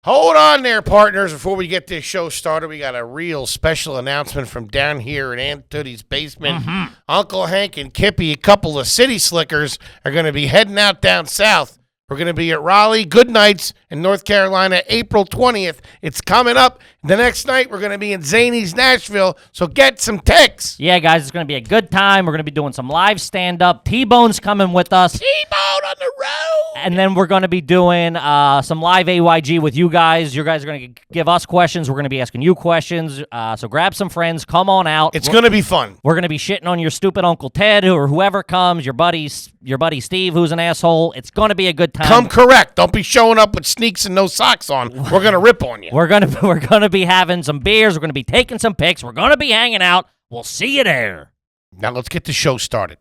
Hold on there, partners. Before we get this show started, we got a real special announcement from down here in Aunt Tootie's basement. Uncle Hank and Kippy, a couple of city slickers, are going to be heading out down south. We're going to be at Raleigh Goodnights in North Carolina, April 20th. It's coming up. The next night, we're going to be in Zany's, Nashville, so get some ticks. Yeah, guys, it's going to be a good time. We're going to be doing some live stand-up. T-Bone's coming with us. T-Bone on the road. And then we're going to be doing some live AYG with you guys. You guys are going to give us questions. We're going to be asking you questions. So grab some friends. Come on out. It's going to be fun. We're going to be shitting on your stupid Uncle Ted or whoever comes, your buddy Steve, who's an asshole. It's going to be a good time. Come correct. Don't be showing up with sneaks and no socks on. We're going to rip on you. We're gonna be having some beers. We're going to be taking some pics. We're going to be hanging out. We'll see you there. Now let's get the show started.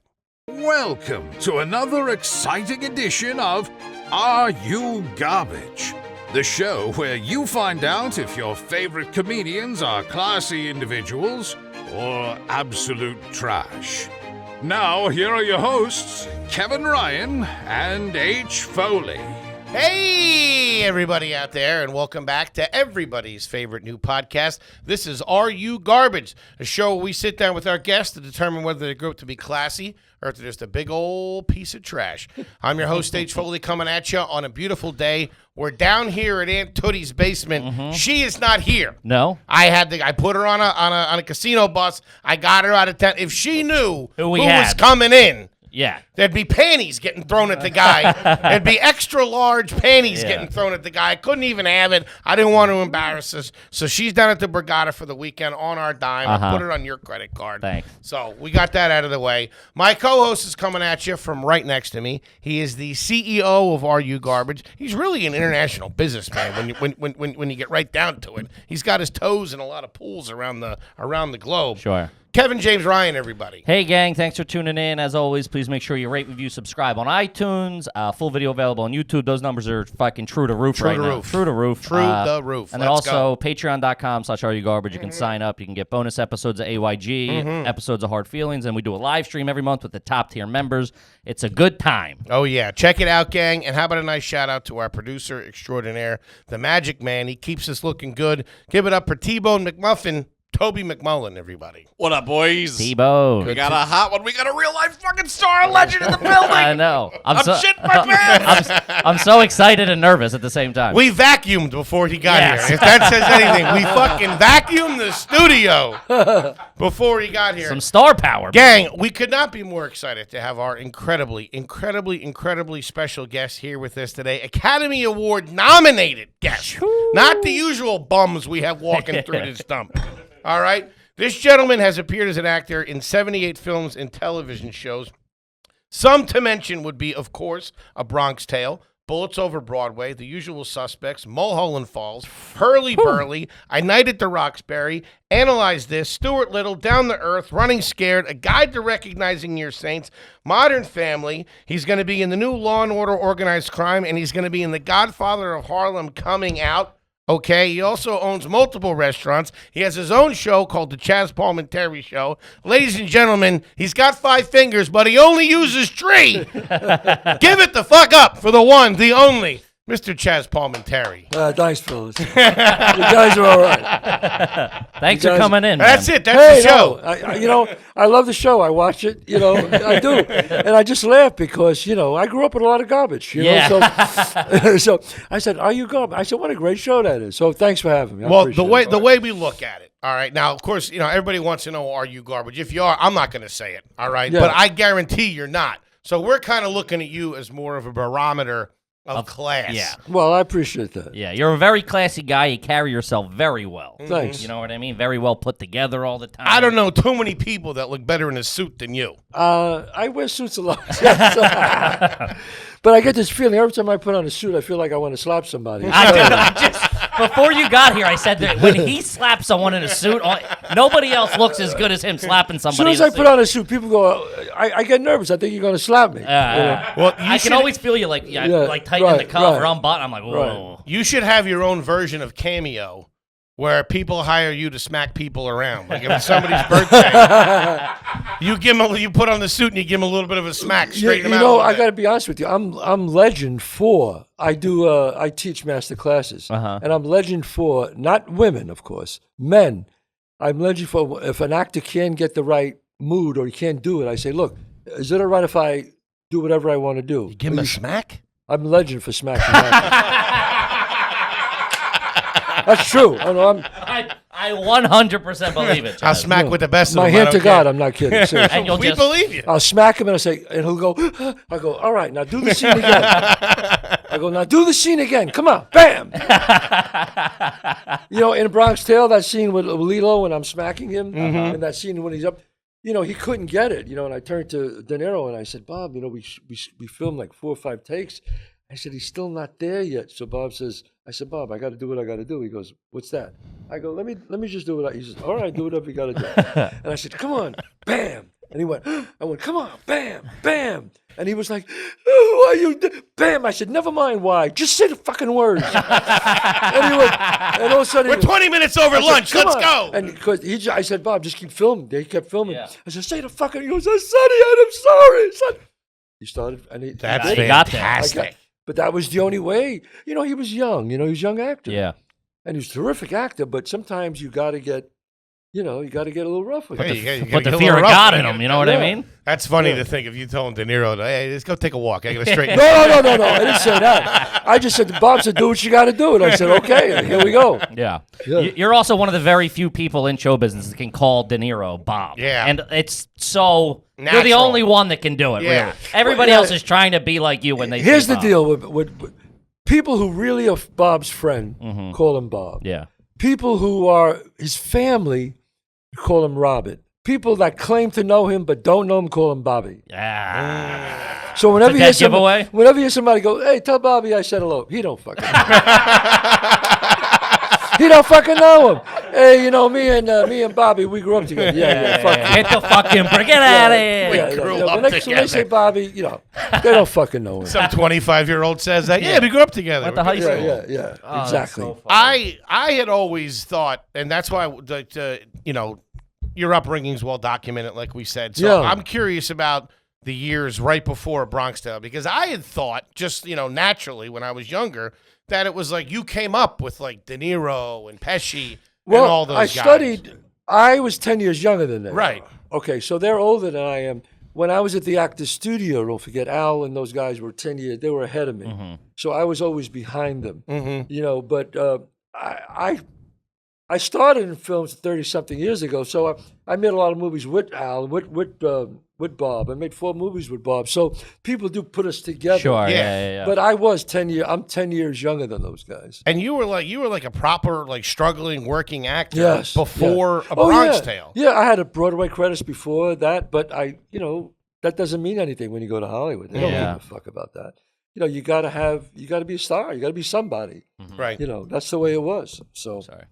Welcome to another exciting edition of Are You Garbage? The show where you find out if your favorite comedians are classy individuals or absolute trash. Now, here are your hosts, Kevin Ryan and H. Foley. Hey, everybody out there, and welcome back to everybody's favorite new podcast. This is Are You Garbage, a show where we sit down with our guests to determine whether they grow up to be classy or if they're just a big old piece of trash. I'm your host, H. Foley, coming at you on a beautiful day. We're down here at Aunt Tootie's basement. She is not here. No? I put her on a casino bus. I got her out of town. If she knew who was coming in, yeah, there'd be panties getting thrown at the guy. There'd be extra large panties getting thrown at the guy. I couldn't even have it. I didn't want to embarrass us. So she's down at the Borgata for the weekend on our dime. I put it on your credit card. Thanks. So we got that out of the way. My co-host is coming at you from right next to me. He is the CEO of Are You Garbage. He's really an international businessman when you get right down to it. He's got his toes in a lot of pools around the globe. Sure. Kevin James Ryan, everybody. Hey, gang. Thanks for tuning in. As always, please make sure you rate, review, subscribe on iTunes. Full video available on YouTube. Those numbers are fucking true to roof right now. True to roof. True the roof. And then also patreon.com/areyougarbage. You can sign up. You can get bonus episodes of AYG, episodes of Hard Feelings, and we do a live stream every month with the top-tier members. It's a good time. Oh, yeah. Check it out, gang. And how about a nice shout-out to our producer extraordinaire, the Magic Man. He keeps us looking good. Give it up for T-Bone McMuffin. Toby McMullen, everybody. What up, boys? T-Bone. We got a hot one. We got a real-life fucking star legend in the building. I know. I'm shitting my pants. I'm so excited and nervous at the same time. We vacuumed before he got here. If that says anything, we fucking vacuumed the studio before he got here. Some star power. Gang, we could not be more excited to have our incredibly special guest here with us today. Academy Award nominated guest. Not the usual bums we have walking through this dump. All right? This gentleman has appeared as an actor in 78 films and television shows. Some to mention would be, of course, A Bronx Tale, Bullets Over Broadway, The Usual Suspects, Mulholland Falls, Hurly Burly, A Night at the Roxbury, Analyze This, Stuart Little, Down to Earth, Running Scared, A Guide to Recognizing Your Saints, Modern Family. He's going to be in the new Law & Order Organized Crime, and he's going to be in The Godfather of Harlem Coming Out. Okay, he also owns multiple restaurants. He has his own show called the Chazz Palminteri Show. Ladies and gentlemen, he's got 5 fingers, but he only uses 3. Give it the fuck up for the one, the only, Mr. Chazz Palminteri. Thanks, fellas. You guys are all right. Thanks for coming in. That's man. it. That's the show. No, I love the show. I watch it. I do, and I just laugh because I grew up with a lot of garbage. So I said, "Are you garbage?" I said, "What a great show that is." So thanks for having me. Well, the way we look at it. All right. Now, of course, everybody wants to know, are you garbage? If you are, I'm not going to say it. All right. Yeah. But I guarantee you're not. So we're kind of looking at you as more of a barometer of class. Yeah. Well, I appreciate that. Yeah, you're a very classy guy. You carry yourself very well. Thanks. You know what I mean? Very well put together all the time. I don't know too many people that look better in a suit than you. I wear suits a lot. But I get this feeling every time I put on a suit, I feel like I want to slap somebody. Before you got here, I said that when he slaps someone in a suit, nobody else looks as good as him slapping somebody. As soon as I put on a suit, people go, I get nervous. I think you're going to slap me. Well, I can always feel you like tightening the cuff or unbutton. I'm like, whoa. Right. You should have your own version of Cameo where people hire you to smack people around. Like if it's somebody's birthday, you put on the suit and you give them a little bit of a smack, straighten them out. I got to be honest with you. I'm legend for. I teach master classes, and I'm legend for not women, of course, men. I'm legend for if an actor can't get the right mood or he can't do it. I say, look, is it all right if I do whatever I want to do? You give him a smack? I'm legend for smacking actors. That's true. I 100% believe it. I'll smack with the best of them. My hand to God, I'm not kidding. Seriously. And We believe you. I'll smack him and I'll say, and he'll go, I go, all right, now do the scene again. I go, now do the scene again. Come on, bam. In A Bronx Tale, that scene with Lilo when I'm smacking him, and that scene when he's up, he couldn't get it, and I turned to De Niro and I said, Bob, we filmed like 4 or 5 takes. I said, he's still not there yet. So I said, Bob, I got to do what I got to do. He goes, what's that? I go, let me just do it. He says, all right, do whatever you got to do. And I said, come on, bam. And he went, I went, come on, bam, bam. And he was like, why you, bam. I said, never mind why. Just say the fucking words. And all of a sudden, we're 20 minutes over lunch. Let's go. And because I said, Bob, just keep filming. They kept filming. Yeah. I said, say the fucking, he goes, Sonny, I'm sorry. Son. He started, and that's fantastic. But that was the only way. He was young. He was a young actor. Yeah. And he was a terrific actor, but sometimes you got to get, a little rough with it. Put the fear of God in him, you know what I mean? That's funny to think if you told De Niro, hey, let's go take a walk. I got to straighten No. I didn't say that. I just said, Bob said, do what you got to do. And I said, okay, here we go. Yeah. You're also one of the very few people in show business that can call De Niro Bob. Yeah. And it's so... natural. You're the only one that can do it, really. Everybody else is trying to be like you when they Here's say the Bob. deal with people who really are Bob's friend, call him Bob. Yeah. People who are his family call him Robert. People that claim to know him but don't know him call him Bobby. Yeah. So whenever you hear somebody go, hey, tell Bobby I said hello, he don't fucking he don't fucking know him. Hey, me and Bobby, we grew up together. Yeah, fuck you. Get the fucking get out of here. We grew up together. When they say Bobby, they don't fucking know him. Some 25-year-old says that. Yeah, we grew up together. Went to high school. Yeah, exactly. So I had always thought, and that's why, your upbringing's well documented, like we said. So I'm curious about the years right before A Bronx Tale, because I had thought, just, naturally when I was younger, that it was like you came up with like De Niro and Pesci and all those guys. I was 10 years younger than them. Right. Okay, so they're older than I am. When I was at the Actors Studio, don't forget, Al and those guys were 10 years, they were ahead of me. So I was always behind them. But I started in films 30-something years ago, so I made a lot of movies with Al, with Bob. I made 4 movies with Bob. So people do put us together. Sure, yeah. But I was 10 years. I'm 10 years younger than those guys. And you were like a proper struggling working actor before A Oh, Bronx Tale. Yeah, I had a Broadway credits before that, but that doesn't mean anything when you go to Hollywood. They don't give a fuck about that. You got to be a star. You got to be somebody. Right. That's the way it was. So sorry.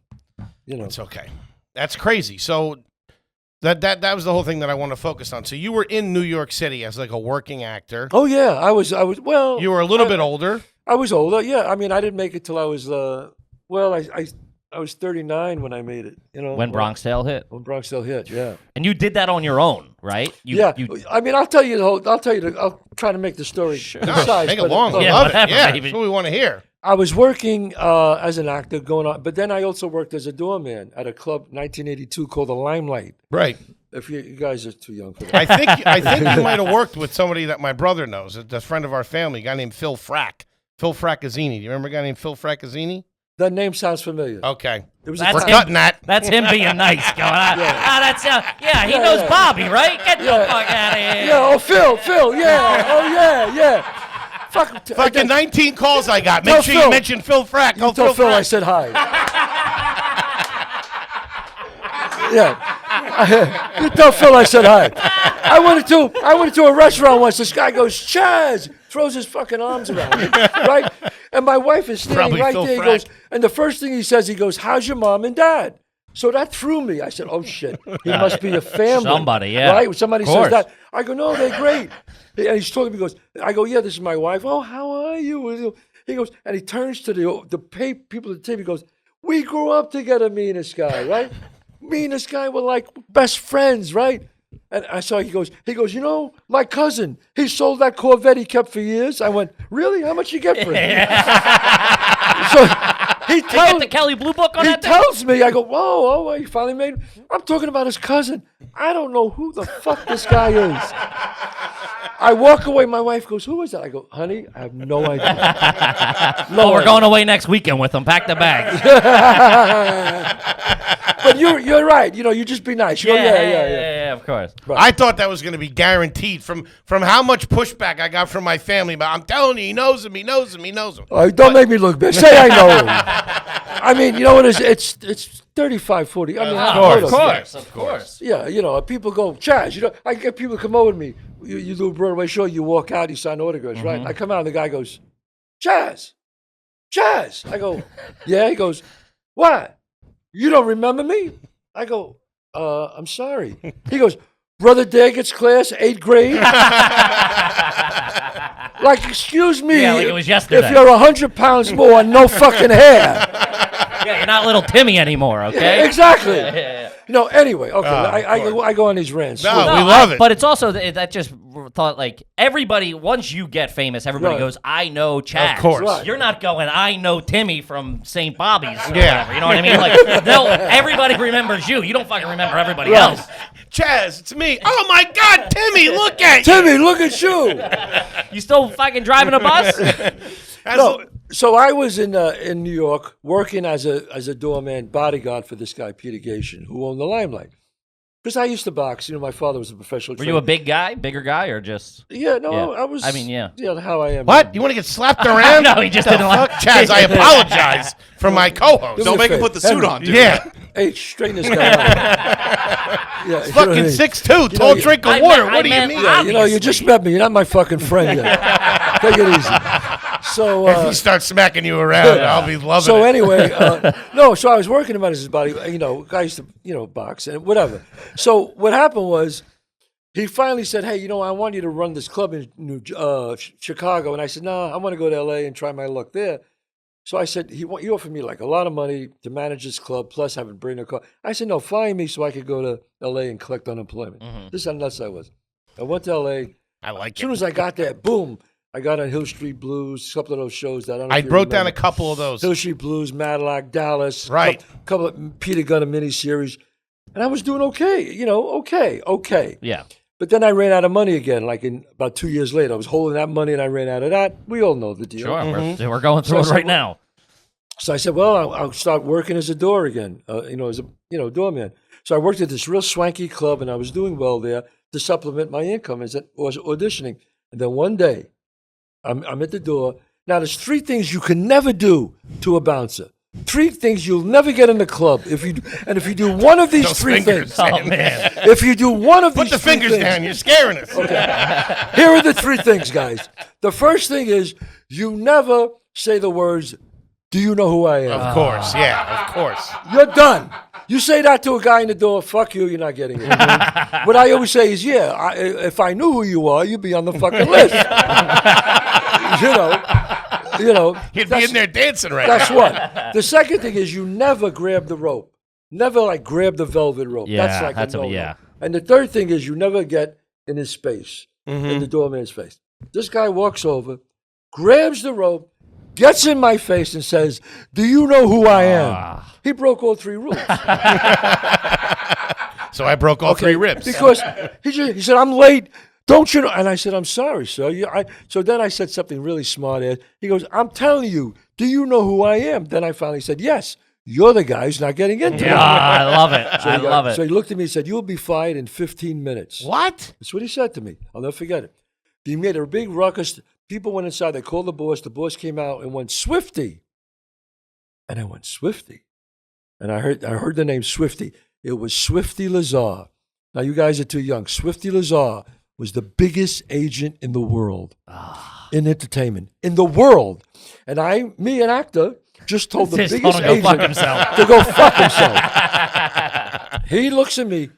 It's okay. That's crazy. So that was the whole thing that I want to focus on. So you were in New York City as like a working actor. Oh yeah, I was. Well, you were a little bit older. I was older. Yeah, I mean, I didn't make it till I was. I was 39 when I made it. When Bronx Tale hit. When Bronx Tale hit, yeah. And you did that on your own, right? I mean, I'll tell you I'll try to make the story concise. Make it long. Yeah, love whatever, it. Yeah, baby. that's what we want to hear. I was working as an actor going on, but then I also worked as a doorman at a club 1982 called the Limelight. Right. If you guys are too young for that. I think you might have worked with somebody that my brother knows, a friend of our family, a guy named Phil Frack. Phil Fraccazzini. Do you remember a guy named Phil Fraccazzini? That name sounds familiar. Okay. We're cutting that. That's him being nice. Going on. He knows Bobby, right? Get the fuck out of here. Yeah, Phil, yeah. Oh, yeah. Fucking 19 calls I got. Make sure you mention Phil Frack. You tell Phil I said hi. Yeah. You tell Phil I said hi. I went to a restaurant once. This guy goes, Chazz, throws his fucking arms around me, right? And my wife is standing right there. He goes, and the first thing he says, how's your mom and dad? So that threw me. I said, oh, shit. He must be a family. Somebody, yeah. Right? When somebody says that. I go, no, they're great. And he's talking to me, I go, yeah, this is my wife. Oh, how are you? He goes, and he turns to the people at the table. He goes, We grew up together, me and this guy, right? Me and this guy were like best friends, right? And I saw he goes, you know, my cousin, he sold that Corvette he kept for years. I went, really? How much you get for it? So he Get the Kelly Blue Book on he that thing? tells me, I go, whoa, he finally made. I'm talking about his cousin. I don't know who the fuck this guy is. I walk away. My wife goes, who is that? I go, honey, I have no idea. Oh, we're going away next weekend with them. Pack the bags. But you're right. You know, you just be nice. You go, Yeah, of course. I thought that was going to be guaranteed from how much pushback I got from my family. But I'm telling you, he knows him. Don't make me look bad. Say I know him. I mean, you know what it is? It's 35, 40. I mean, Of course. Yeah, you know, people go, Chazz, you know, I get people come over to me. You do a Broadway show, you walk out, you sign autographs, right? I come out and the guy goes, Chazz. I go, yeah. He goes, what? You don't remember me? I go, I'm sorry. He goes, Brother Daggett's class, 8th grade? Like, excuse me. Yeah, like it was yesterday. If you're 100 pounds more and no fucking hair. Yeah, you're not little Timmy anymore, okay? Exactly. Yeah. You know, anyway, okay, I go on these rants. No, we love it. But it's also that just thought like everybody, once you get famous, everybody Right. goes, I know Chazz. Of course. Right. You're not going, I know Timmy from St. Bobby's. Or Yeah. whatever, you know what I mean? Like, no, everybody remembers you. You don't fucking remember everybody Right. else. Chazz, it's me. Oh my God, Timmy, look at you. Timmy, look at you. You still fucking driving a bus? No, so I was in New York working as a doorman bodyguard for this guy, Peter Gation, who owned the Limelight. Because I used to box. You know, my father was a professional Were trainer. you a bigger guy, or just? Yeah, no, Yeah. I was. I mean, yeah. You know, how I am. What? You want to get slapped around? No, he just The didn't fuck? like. Chazz, I apologize for my co-host. Don't make him put the suit on, dude. Yeah. Hey, straighten this guy out. Yeah, you know what I Fucking mean? 6'2", You tall know, drink of I water. meant- What I do you meant- mean? Yeah, you know, you just met me. You're not my fucking friend yet. Take it easy. So, If he starts smacking you around, I'll be loving so it. anyway, so I was working him at his body. You know, guy used to, box and whatever. So what happened was, he finally said, "Hey, you know, I want you to run this club in Chicago." And I said, "No, I want to go to L.A. and try my luck there." So I said, he offered me like a lot of money to manage this club, plus have it bring a car. I said, "No, fire me so I could go to L.A. and collect unemployment." This is how nuts I was. I went to L.A. I like As soon it. as I got there, boom, I got on Hill Street Blues, a couple of those shows that I don't know I if you wrote down a remember. couple of those. Hill Street Blues, Matlock, Dallas, Right. couple of Peter Gunner miniseries, and I was doing okay, okay. Yeah. But then I ran out of money again, like in about 2 years later. I was holding that money and I ran out of that. We all know the deal. Sure. We're going through So it I right said, now. So I said, well, I'll start working as a door again, as a doorman. So I worked at this real swanky club and I was doing well there to supplement my income as I was auditioning. And then one day, I'm at the door. Now, there's 3 things you can never do to a bouncer. 3 things you'll never get in the club. If you do one of these Those 3 fingers. things, Oh man. if you do one of Put these the 3 fingers things, down. You're scaring us. here are the 3 things, guys. The first thing is you never say the words, "Do you know who I am?" Of course. Yeah, of course. You're done. You say that to a guy in the door, fuck you, you're not getting it. What I always say is, if I knew who you are, you'd be on the fucking list. you know. You'd be in there dancing right That's now. what. The second thing is you never grab the rope. Never like grab the velvet rope. Yeah, that's like that's a a- no-no. yeah. And the third thing is you never get in his space, Mm-hmm. in the doorman's face. This guy walks over, grabs the rope, gets in my face and says, "Do you know who I am?" He broke all 3 rules. So I broke all 3 ribs. Because he said, "I'm late. Don't you know?" And I said, "I'm sorry, sir." So then I said something really smart. He goes, "I'm telling you, do you know who I am?" Then I finally said, "Yes, you're the guy who's not getting into it." Yeah, I love it. I love So it. he looked at me and said, "You'll be fired in 15 minutes." What? That's what he said to me. I'll never forget it. He made a big ruckus. People went inside. They called the boss. The boss came out and went, "Swifty." And I went, "Swifty?" And I heard the name Swifty. It was Swifty Lazar. Now, you guys are too young. Swifty Lazar was the biggest agent in the world in entertainment, in the world. And me, an actor, just told the Just biggest told him to go fuck agent himself. to go fuck himself. He looks at me.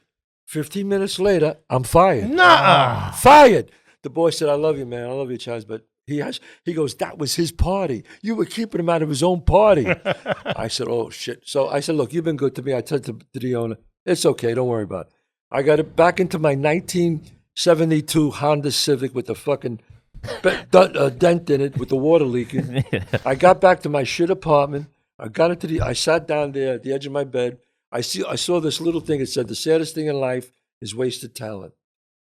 15 minutes later, I'm fired. Nuh-uh. Fired. The boy said, "I love you, man. I love you, Chazz, but He goes, that was his party. You were keeping him out of his own party. I said, oh, shit. So I said, look, you've been good to me. I said to the owner, it's okay. Don't worry about it. I got it back into my 1972 Honda Civic with the fucking dent in it with the water leaking. I got back to my shit apartment. I sat down there at the edge of my bed. I saw this little thing. It said, the saddest thing in life is wasted talent.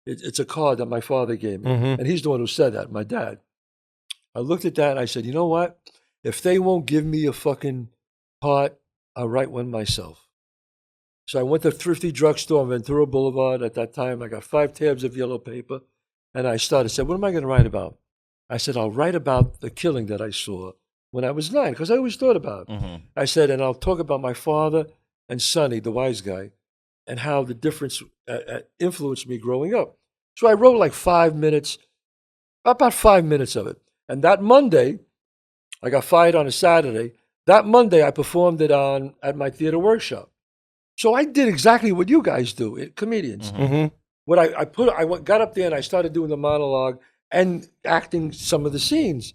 It's a card that my father gave me. And he's the one who said that, my dad. I looked at that and I said, you know what? If they won't give me a fucking part, I'll write one myself. So I went to Thrifty Drugstore on Ventura Boulevard. At that time, I got 5 tabs of yellow paper. And I said, what am I going to write about? I said, I'll write about the killing that I saw when I was 9, because I always thought about it. I said, and I'll talk about my father and Sonny, the wise guy, and how the difference influenced me growing up. So I wrote like 5 minutes, about 5 minutes of it. And that Monday, I got fired on a Saturday. That Monday, I performed it at my theater workshop. So I did exactly what you guys do, comedians. What I got up there and I started doing the monologue and acting some of the scenes.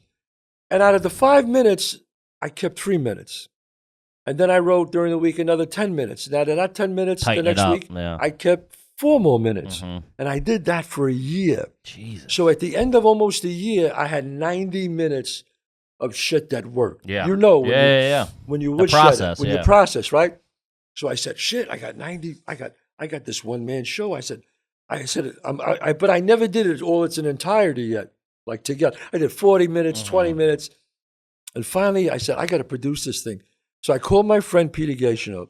And out of the 5 minutes, I kept 3 minutes. And then I wrote during the week another 10 minutes. And out of that 10 minutes, the next week, I kept 4 more minutes. And I did that for a year. Jesus. So at the end of almost a year, I had 90 minutes of shit that worked. Yeah. You know, when you would process, shut it, when you process, right? So I said, shit, I got 90, I got this one-man show. I said, but I never did it all its an entirety yet, like together. I did 40 minutes, 20 minutes. And finally, I said, I got to produce this thing. So I called my friend Peter Gation up.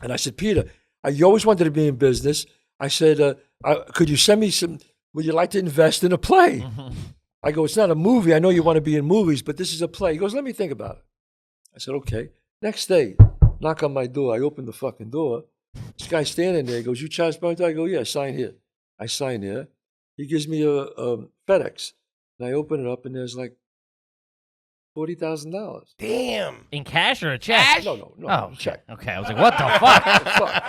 And I said, Peter, you always wanted to be in business. I said, could you send me some, would you like to invest in a play? I go, it's not a movie. I know you want to be in movies, but this is a play. He goes, let me think about it. I said, okay. Next day, knock on my door. I open the fucking door. This guy standing there. He goes, you Chazz Palminteri? I go, yeah, sign here. I sign here. He gives me a FedEx. And I open it up, and there's like $40,000. Damn. In cash or a check? No, Oh, check. Okay, I was like, what the fuck?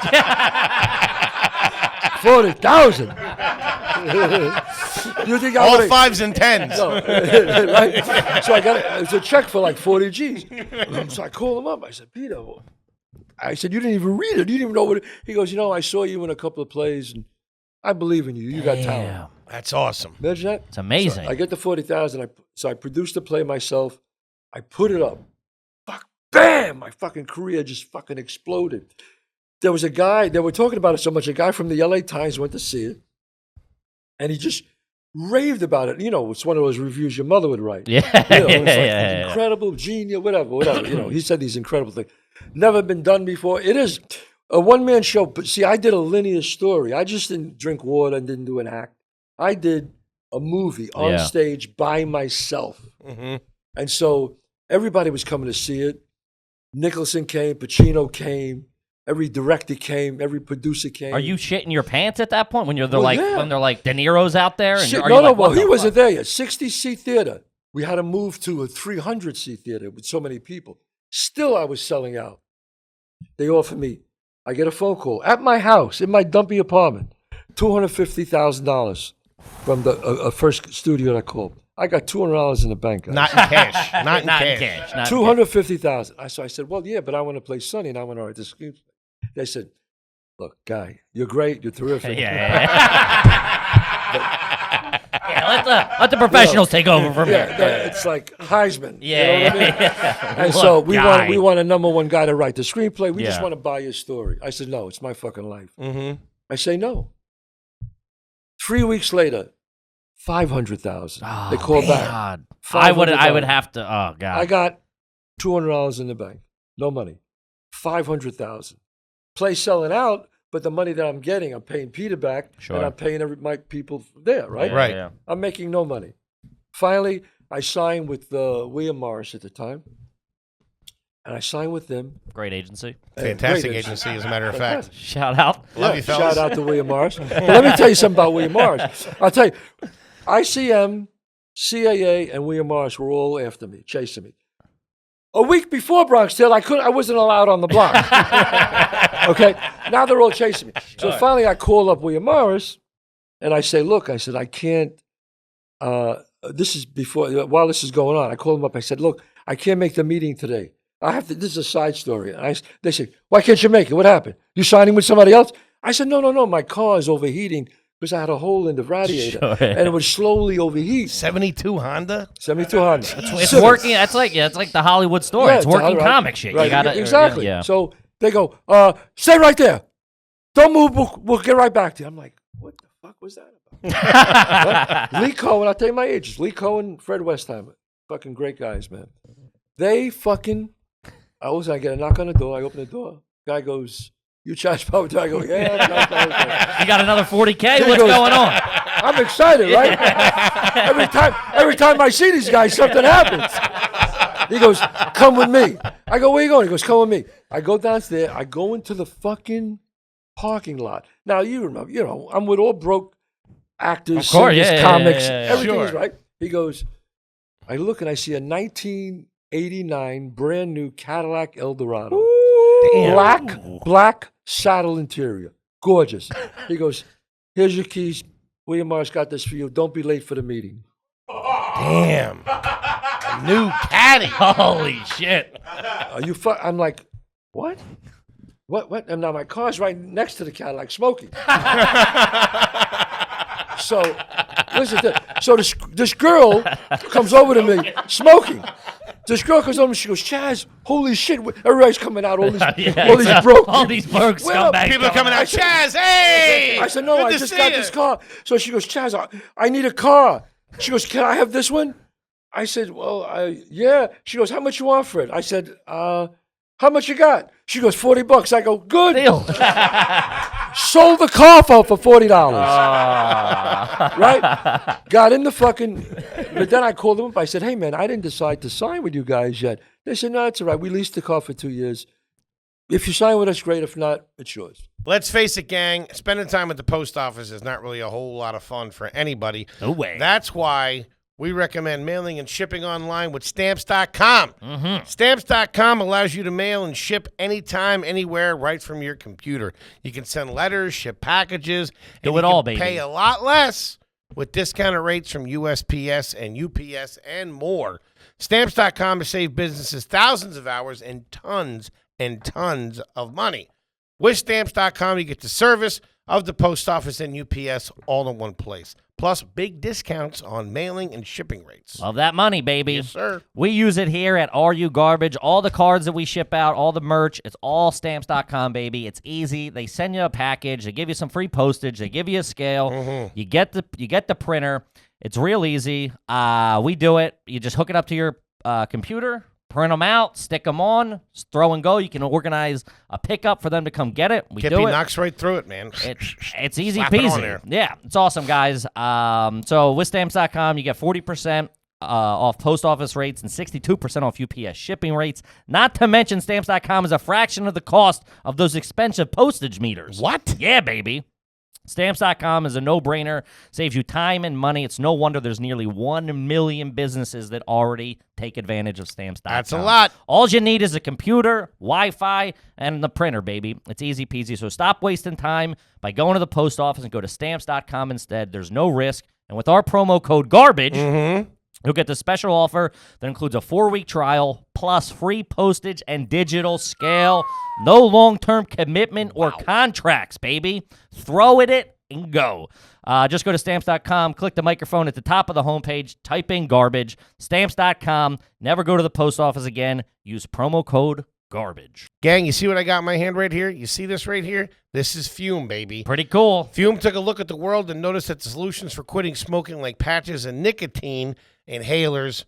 40,000. You think all 5s and 10s? No, right? So it's a check for like 40 G's. So I call him up. I said, Peter, I said, you didn't even read it. You didn't even know what he goes, I saw you in a couple of plays, and I believe in you. You got talent. That's awesome. Imagine that? It's amazing. So I get the 40,000. So I produced the play myself. I put it up. Bam! My fucking career just fucking exploded. There was a guy, they were talking about it so much, a guy from the LA Times went to see it, and he just raved about it. It's one of those reviews your mother would write. Incredible, genius, whatever. He said these incredible things. Never been done before. It is a one-man show. But see, I did a linear story. I just didn't drink water and didn't do an act. I did a movie on stage by myself. And so everybody was coming to see it. Nicholson came, Pacino came, every director came, every producer came. Are you shitting your pants at that point when they're like De Niro's out there? And He wasn't there yet. 60-seat theater. We had to move to a 300-seat theater with so many people. Still, I was selling out. They offered me. I get a phone call at my house in my dumpy apartment, $250,000 from the first studio that called. I got $200 in the bank. Guys. Not in cash. Not in cash. $250,000. So I said, well, yeah, but I want to play Sonny and I want to write the script. They said, look, guy, you're great. You're terrific. Let the professionals take over from here. It's like Heisman. You know what I mean? And so we want a number one guy to write the screenplay. We just want to buy your story. I said, no, it's my fucking life. I say no. 3 weeks later, 500,000. They called back. I would have to. Oh God. I got $200 in the bank. No money. 500,000. Play selling out, but the money that I'm getting, I'm paying Peter back, and I'm paying my people there, right? Right. I'm making no money. Finally, I signed with William Morris at the time, and I signed with them. Great agency. Fantastic agency, as a matter of fact. Shout out. Love you, fellas. Shout out to William Morris. But let me tell you something about William Morris. I'll tell you, ICM, CAA, and William Morris were all after me, chasing me. A week before Bronx Tale, I wasn't allowed on the block. Okay? Now they're all chasing me. So finally I call up William Morris, and I say, look, I said, I can't this is before, while this is going on, I called them up. I said, look, I can't make the meeting today. I have to, this is a side story. They said, why can't you make it? What happened? You signing with somebody else? I said, no, my car is overheating because I had a hole in the radiator and it would slowly overheat. 72 Honda? 72 Honda. It's working. It's like the Hollywood story. Yeah, it's working right. comic shit. Right. You gotta, exactly. Yeah. So they go, stay right there. Don't move. We'll get right back to you. I'm like, what the fuck was that about? Lee Cohen, I'll tell you my ages. Lee Cohen, Fred Westheimer. Fucking great guys, man. They fucking, I get a knock on the door. I open the door. Guy goes, you Chazz Palminteri? I go, yeah. Chazz Palminteri. You got another 40K? What's going on? I'm excited, right? every time I see these guys, something happens. He goes, come with me. I go, where you going? He goes, come with me. I go downstairs. I go into the fucking parking lot. Now, you remember, I'm with all broke actors, singers, comics. Everything is right. He goes, I look and I see a 1989 brand new Cadillac Eldorado. Black saddle interior. Gorgeous. He goes, here's your keys. William Morris got this for you. Don't be late for the meeting. Damn. A new caddy. Holy shit. Are you I'm like, what? What? And now my car's right next to the Cadillac smoking. So, listen to that. So this girl comes over to me smoking. This girl comes over and she goes, Chazz, holy shit. Everybody's coming out. All these broke. All these broke scumbags. People are coming out. Chazz, hey! I said, no, I just got this car. So she goes, Chazz, I need a car. She goes, can I have this one? I said, well, yeah. She goes, how much you want for it? I said, how much you got? She goes, $40. I go, good. Deal. Sold the car for $40. Right? Got in the fucking, but then I called them up. I said, hey, man, I didn't decide to sign with you guys yet. They said, no, it's all right. We leased the car for 2 years. If you sign with us, great. If not, it's yours. Let's face it, gang, spending time at the post office is not really a whole lot of fun for anybody. No way. That's why we recommend mailing and shipping online with Stamps.com. Mm-hmm. Stamps.com allows you to mail and ship anytime, anywhere, right from your computer. You can send letters, ship packages. Do it all, baby. Pay a lot less with discounted rates from USPS and UPS and more. Stamps.com has saved businesses thousands of hours and tons of money. With Stamps.com, you get the service of the post office and UPS all in one place. Plus, big discounts on mailing and shipping rates. Love that money, baby. Yes, sir. We use it here at RU Garbage. All the cards that we ship out, all the merch, it's all Stamps.com, baby. It's easy. They send you a package. They give you some free postage. They give you a scale. Mm-hmm. You get the printer. It's real easy. We do it. You just hook it up to your computer, print them out, stick them on, throw and go. You can organize a pickup for them to come get it. We do it. knocks right through it, man. It's easy Slap it on peasy. there. Yeah, it's awesome, guys. So with Stamps.com, you get 40% off post office rates and 62% off UPS shipping rates. Not to mention Stamps.com is a fraction of the cost of those expensive postage meters. What? Yeah, baby. Stamps.com is a no-brainer, saves you time and money. It's no wonder there's nearly 1 million businesses that already take advantage of Stamps.com. That's a lot. All you need is a computer, Wi-Fi, and the printer, baby. It's easy peasy. So stop wasting time by going to the post office and go to Stamps.com instead. There's no risk. And with our promo code GARBAGE, you'll get the special offer that includes a 4-week trial plus free postage and digital scale. No long-term commitment or contracts, baby. Throw it and go. Just go to Stamps.com, click the microphone at the top of the homepage, type in garbage, Stamps.com. Never go to the post office again. Use promo code GARBAGE. Gang, you see what I got in my hand right here? You see this right here? This is Fume, baby. Pretty cool. Fume took a look at the world and noticed that the solutions for quitting smoking, like patches and nicotine inhalers,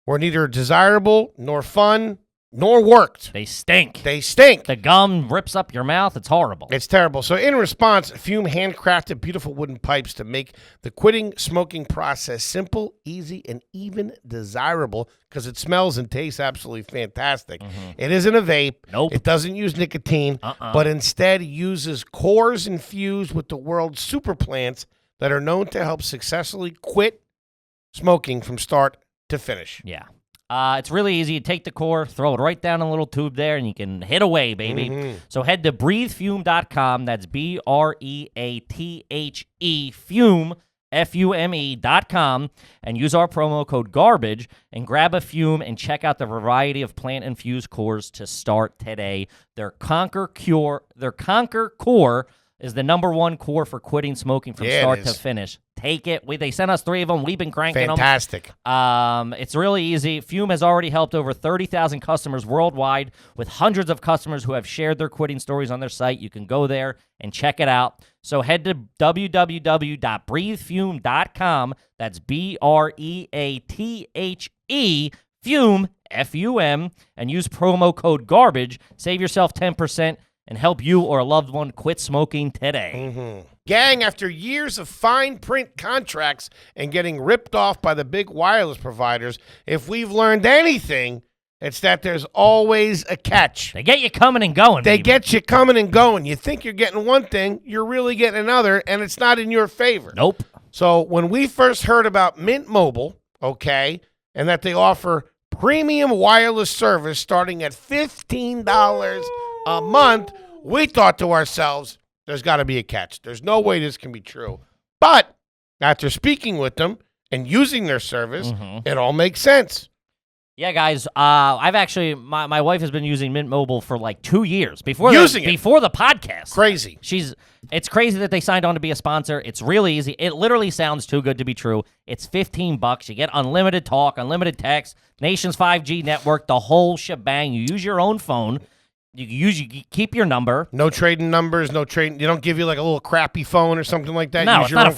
were neither desirable nor fun nor worked. They stink. They stink. The gum rips up your mouth. It's horrible. It's terrible. So in response, Fume handcrafted beautiful wooden pipes to make the quitting smoking process simple, easy, and even desirable because it smells and tastes absolutely fantastic. It isn't a vape. Nope. It doesn't use nicotine, but instead uses cores infused with the world's super plants that are known to help successfully quit smoking from start to finish. Yeah. It's really easy. You take the core, throw it right down a little tube there, and you can hit away, baby. So head to breathefume.com. That's BREATHE, fume, fume.com, and use our promo code GARBAGE and grab a Fume and check out the variety of plant-infused cores to start today. Their Conquer Core is the #1 core for quitting smoking from start to finish. Take it. They sent us 3 of them. We've been cranking Fantastic. them. It's really easy. Fume has already helped over 30,000 customers worldwide, with hundreds of customers who have shared their quitting stories on their site. You can go there and check it out. So head to www.breathefume.com. That's BREATHE, Fume, FUM, and use promo code GARBAGE. Save yourself 10% and help you or a loved one quit smoking today. Gang, after years of fine print contracts and getting ripped off by the big wireless providers, if we've learned anything, it's that there's always a catch. They get you coming and going. They baby. get you coming and going. You think you're getting one thing, you're really getting another, and it's not in your favor. Nope. So when we first heard about Mint Mobile, okay, and that they offer premium wireless service starting at $15 a month, we thought to ourselves, there's got to be a catch. There's no way this can be true. But after speaking with them and using their service, it all makes sense. Yeah, guys, I've actually, my wife has been using Mint Mobile for like 2 years before the podcast. Crazy. It's crazy that they signed on to be a sponsor. It's really easy. It literally sounds too good to be true. It's $15. You get unlimited talk, unlimited text, nation's 5G network, the whole shebang. You use your own phone. You keep your number. No trading numbers, no trading. They don't give you like a little crappy phone or something like that. No, it's not a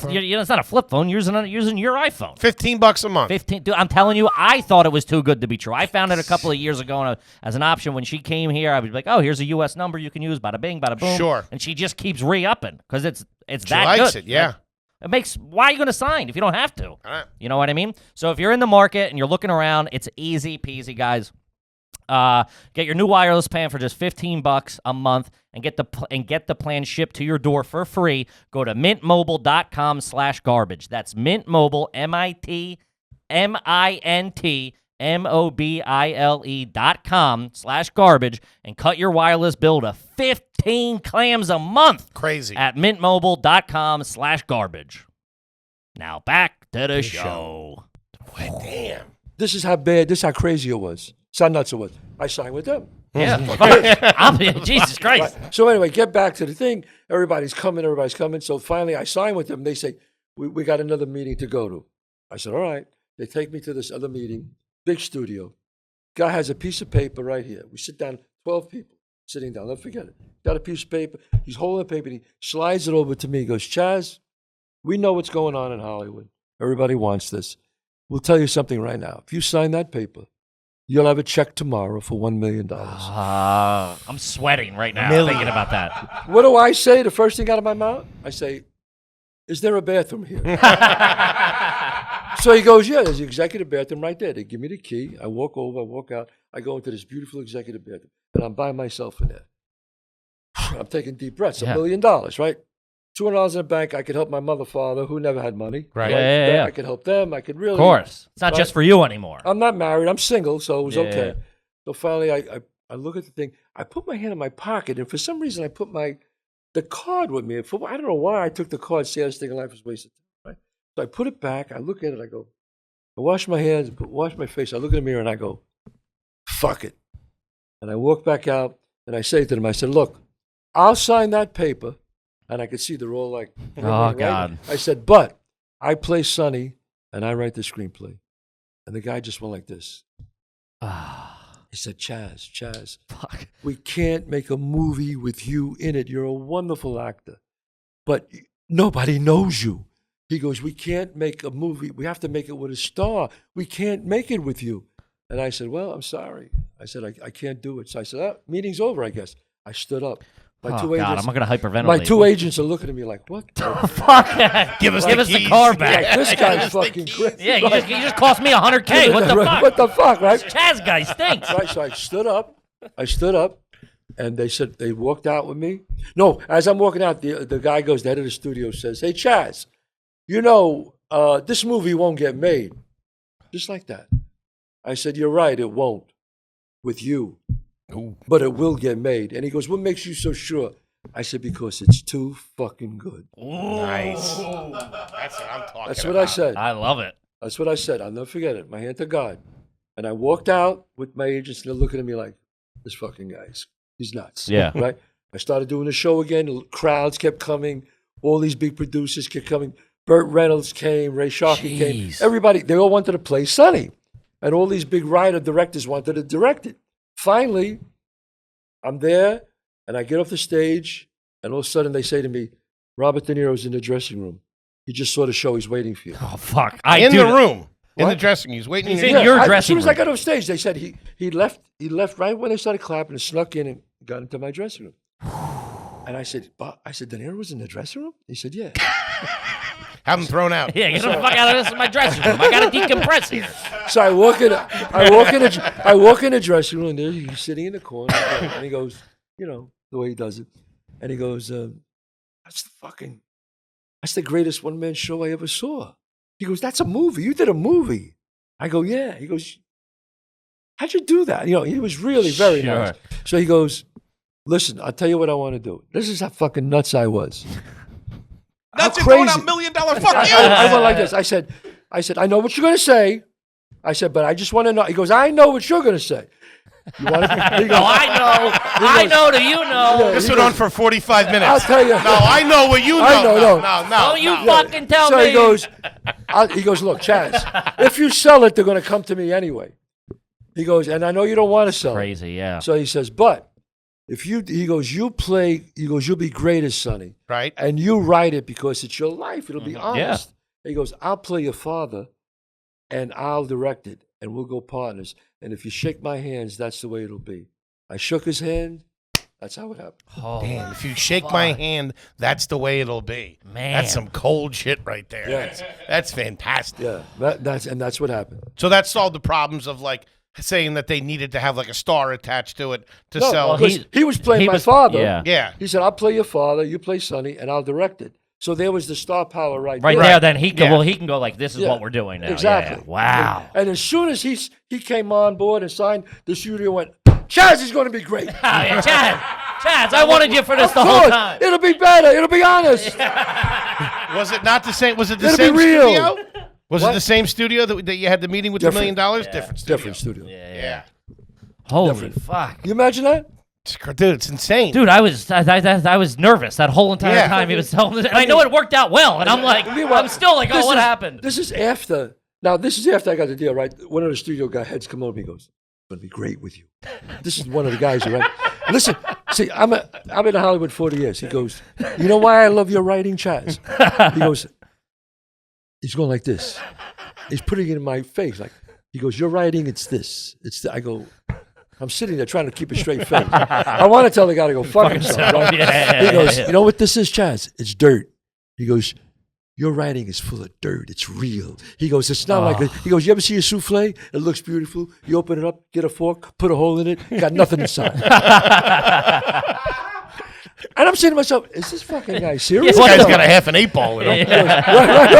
flip phone. You're using your iPhone. $15 a month. Dude, I'm telling you, I thought it was too good to be true. I found it a couple of years ago as an option when she came here. I was like, oh, here's a U.S. number you can use. Bada bing, bada boom. Sure. And she just keeps re-upping because it's She that likes good. it, yeah. Why are you going to sign if you don't have to? All right. You know what I mean? So if you're in the market and you're looking around, it's easy peasy, guys. Get your new wireless plan for just $15 a month and get the plan shipped to your door for free. Go to mintmobile.com/garbage. That's mintmobile, mintmobile.com/garbage and cut your wireless bill to 15 clams a month. Crazy. At mintmobile.com/garbage. Now back to the show. Boy, damn. This is how crazy it was. It's how nuts it was. I signed with them. Yeah. Jesus Christ. Right. So anyway, get back to the thing. Everybody's coming. So finally I signed with them. They say, we got another meeting to go to. I said, all right. They take me to this other meeting, big studio. Guy has a piece of paper right here. We sit down, 12 people sitting down. Don't forget it. Got a piece of paper. He's holding the paper. And he slides it over to me. He goes, Chazz, we know what's going on in Hollywood. Everybody wants this. We'll tell you something right now. If you sign that paper, you'll have a check tomorrow for $1 million. I'm sweating right now thinking about that. What do I say? The first thing out of my mouth? I say, is there a bathroom here? So he goes, yeah, there's the executive bathroom right there. They give me the key. I walk over, I walk out. I go into this beautiful executive bathroom. And I'm by myself in there. I'm taking deep breaths. $1 million, right? $200 in the bank. I could help my mother, father, who never had money. Right. Yeah. I could help them. I could really. Of course. It's not just for you anymore. I'm not married. I'm single, so it was okay. Yeah. So finally, I look at the thing. I put my hand in my pocket, and for some reason, I put the card with me. I don't know why I took the card. Saddest thing in life is wasted time. Right? So I put it back. I look at it. I go. I wash my hands. Wash my face. I look in the mirror, and I go, fuck it. And I walk back out, and I say to them, I said, look, I'll sign that paper. And I could see they're all like, oh, God. I said, but I play Sonny and I write the screenplay. And the guy just went like this. He said, Chazz, fuck. We can't make a movie with you in it. You're a wonderful actor, but nobody knows you. He goes, we can't make a movie. We have to make it with a star. We can't make it with you. And I said, well, I'm sorry. I said, I can't do it. So I said, meeting's over, I guess. I stood up. God, I'm going to hyperventilate. My 2 agents are looking at me like, what the fuck? Give us the car back. Like, this guy's fucking crazy. Yeah, you just cost me $100K. What the fuck? What the fuck, right? This Chazz guy stinks. Right, so I stood up, and they said, they walked out with me. No, as I'm walking out, the guy goes, the head of the studio says, hey, Chazz, you know, this movie won't get made. Just like that. I said, you're right, it won't. With you. Ooh. But it will get made. And he goes, what makes you so sure? I said, because it's too fucking good. Nice. That's what I'm talking That's about. what I said. I love it. That's what I said. I'll never forget it. My hand to God. And I walked out with my agents, and they're looking at me like, this fucking guy's, he's nuts. Yeah. Right? I started doing the show again. The crowds kept coming. All these big producers kept coming. Burt Reynolds came. Ray Sharkey came. Jeez. Everybody, they all wanted to play Sonny. And all these big writer-directors wanted to direct it. Finally, I'm there, and I get off the stage, and all of a sudden they say to me, Robert De Niro's in the dressing room. He just saw the show. He's waiting for you. Oh, fuck. In the room. In the What? dressing room. He's waiting He's in in your your As dressing soon as I room. got off stage, they said he left right when they started clapping and snuck in and got into my dressing room. And I said, De Niro was in the dressing room? He said, yeah. Have him thrown out. Yeah, get the fuck out of this in my dressing room. I got to decompress here. So I walk in the dressing room, and there he's sitting in the corner, and he goes, you know, the way he does it. And he goes, that's the greatest one-man show I ever saw. He goes, that's a movie. You did a movie. I go, yeah. He goes, how'd you do that? You know, he was really very Sure. nice. So he goes, listen, I'll tell you what I want to do. This is how fucking nuts I was. That's How it going crazy. $1 million fuck you. I went like this. I said, I know what you're going to say. I said, but I just want to know. He goes, I know what you're going to say. You want to? He goes, No, I know. I know. Do you know? Yeah. This He went on goes, for 45 minutes. I'll tell you. No, I know what you know. I know, no. Don't you no. fucking tell So me. he goes, look, Chazz, if you sell it, they're going to come to me anyway. He goes, and I know you don't want to sell it. Crazy, yeah. So he says, but if you, he goes, you'll be great as Sonny. Right? And you write it because it's your life. It'll be Mhm. Yeah. honest. He goes, I'll play your father and I'll direct it and we'll go partners. And if you shake my hands, that's the way it'll be. I shook his hand. That's how it happened. Oh, Damn, if you shake my hand, that's the way it'll be. Man. That's some cold shit right there. Yeah. That's fantastic. Yeah, that's what happened. So that solved the problems of like saying that they needed to have like a star attached to it to No, sell. because he was playing he my was- father. yeah. Yeah. He said, I'll play your father, you play Sonny, and I'll direct it. So there was the star power right right there. there, then he can, Yeah. well, he can go like, this is Yeah. what we're doing now. Exactly. Yeah. Wow. And as soon as he came on board and signed, the studio went, Chazz is going to be great. Oh, yeah, Chazz, I wanted you for this Of the whole course. time. It'll be better. It'll be honest. Was it not the same? Was it the It'll be same real. studio? Was it What? the same studio that you had the meeting with Different. $1 million? Different studio. Different studio. Yeah. Holy Different. fuck. You imagine that? Dude, it's insane. Dude, I was nervous that whole entire Yeah. time he was telling this. And I know it worked out well. And I'm like, Meanwhile, I'm still like, oh, this what is- happened? This is after. Now, this is after I got the deal, right? One of the studio guy heads come over and he goes, it's going to be great with you. This is one of the guys, right? Listen, see, I've been in Hollywood 40 years. He goes, you know why I love your writing, Chazz? He goes, he's going like this. He's putting it in my face. Like, he goes, your writing, it's this. I go, I'm sitting there trying to keep a straight face. I want to tell the guy to go fuck himself. Right? Yeah, He goes, yeah. you know what this is, Chazz? It's dirt. He goes, your writing is full of dirt. It's real. He goes, it's not like, he goes, you ever see a souffle? It looks beautiful. You open it up, get a fork, put a hole in it, got nothing inside. And I'm saying to myself, is this fucking guy serious? This guy's got a half an 8 ball in him.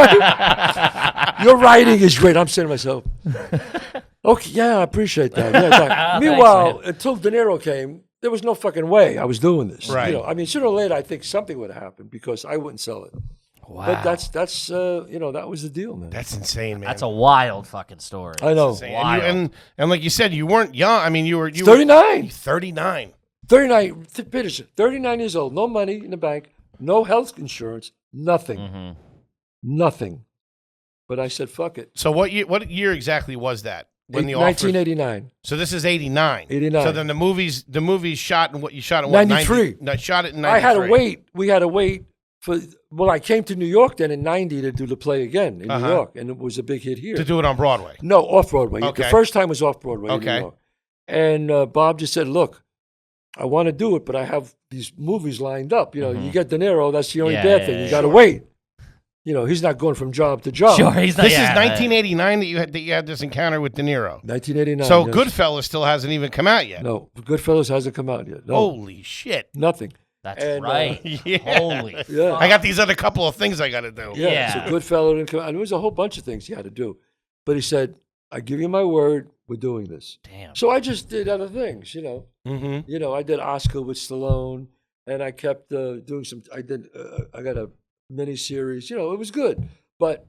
right. Your writing is great. I'm saying to myself, okay, yeah, I appreciate that. Yeah, Thanks, meanwhile, man. until De Niro came, there was no fucking way I was doing this. Right. You know, I mean, sooner or later, I think something would have happened because I wouldn't sell it. Wow. But that's that was the deal, man. That's insane, man. That's a wild fucking story. I know. Insane. Wild. And like you said, you weren't young. I mean, you were 39. 39. 39. Peterson, 39 years old, no money in the bank, no health insurance, nothing. Mm-hmm. Nothing. But I said, fuck it. So what year exactly was that? When the offer? 1989. So this is 89. 89. So then the movies shot in what you shot in what? 93. No, shot it in 93. I had to wait. We had to wait for. Well, I came to New York then in '90 to do the play again in New York, and it was a big hit here. to do it on Broadway. No, off Broadway. Okay. The first time was off Broadway in Okay. New York. And Bob just said, "Look, I want to do it, but I have these movies lined up. You know, you get De Niro. That's the only Yeah, bad yeah, thing. yeah, You got to wait. You know, he's not going from job to job. Sure, he's not. This yeah, is 1989 that you had this encounter with De Niro. 1989. So yes. Goodfellas still hasn't even come out yet. No, Goodfellas hasn't come out yet. No, Holy shit. nothing. That's And, right. Yeah. Holy. Yeah. I got these other couple of things I got to do. Yeah, Yeah. so Goodfellas didn't come out. And there was a whole bunch of things he had to do. But he said, I give you my word, we're doing this. Damn. So I just did other things, you know. Mm-hmm. You know, I did Oscar with Stallone. and I kept doing some. I got a mini series. You know, it was good, but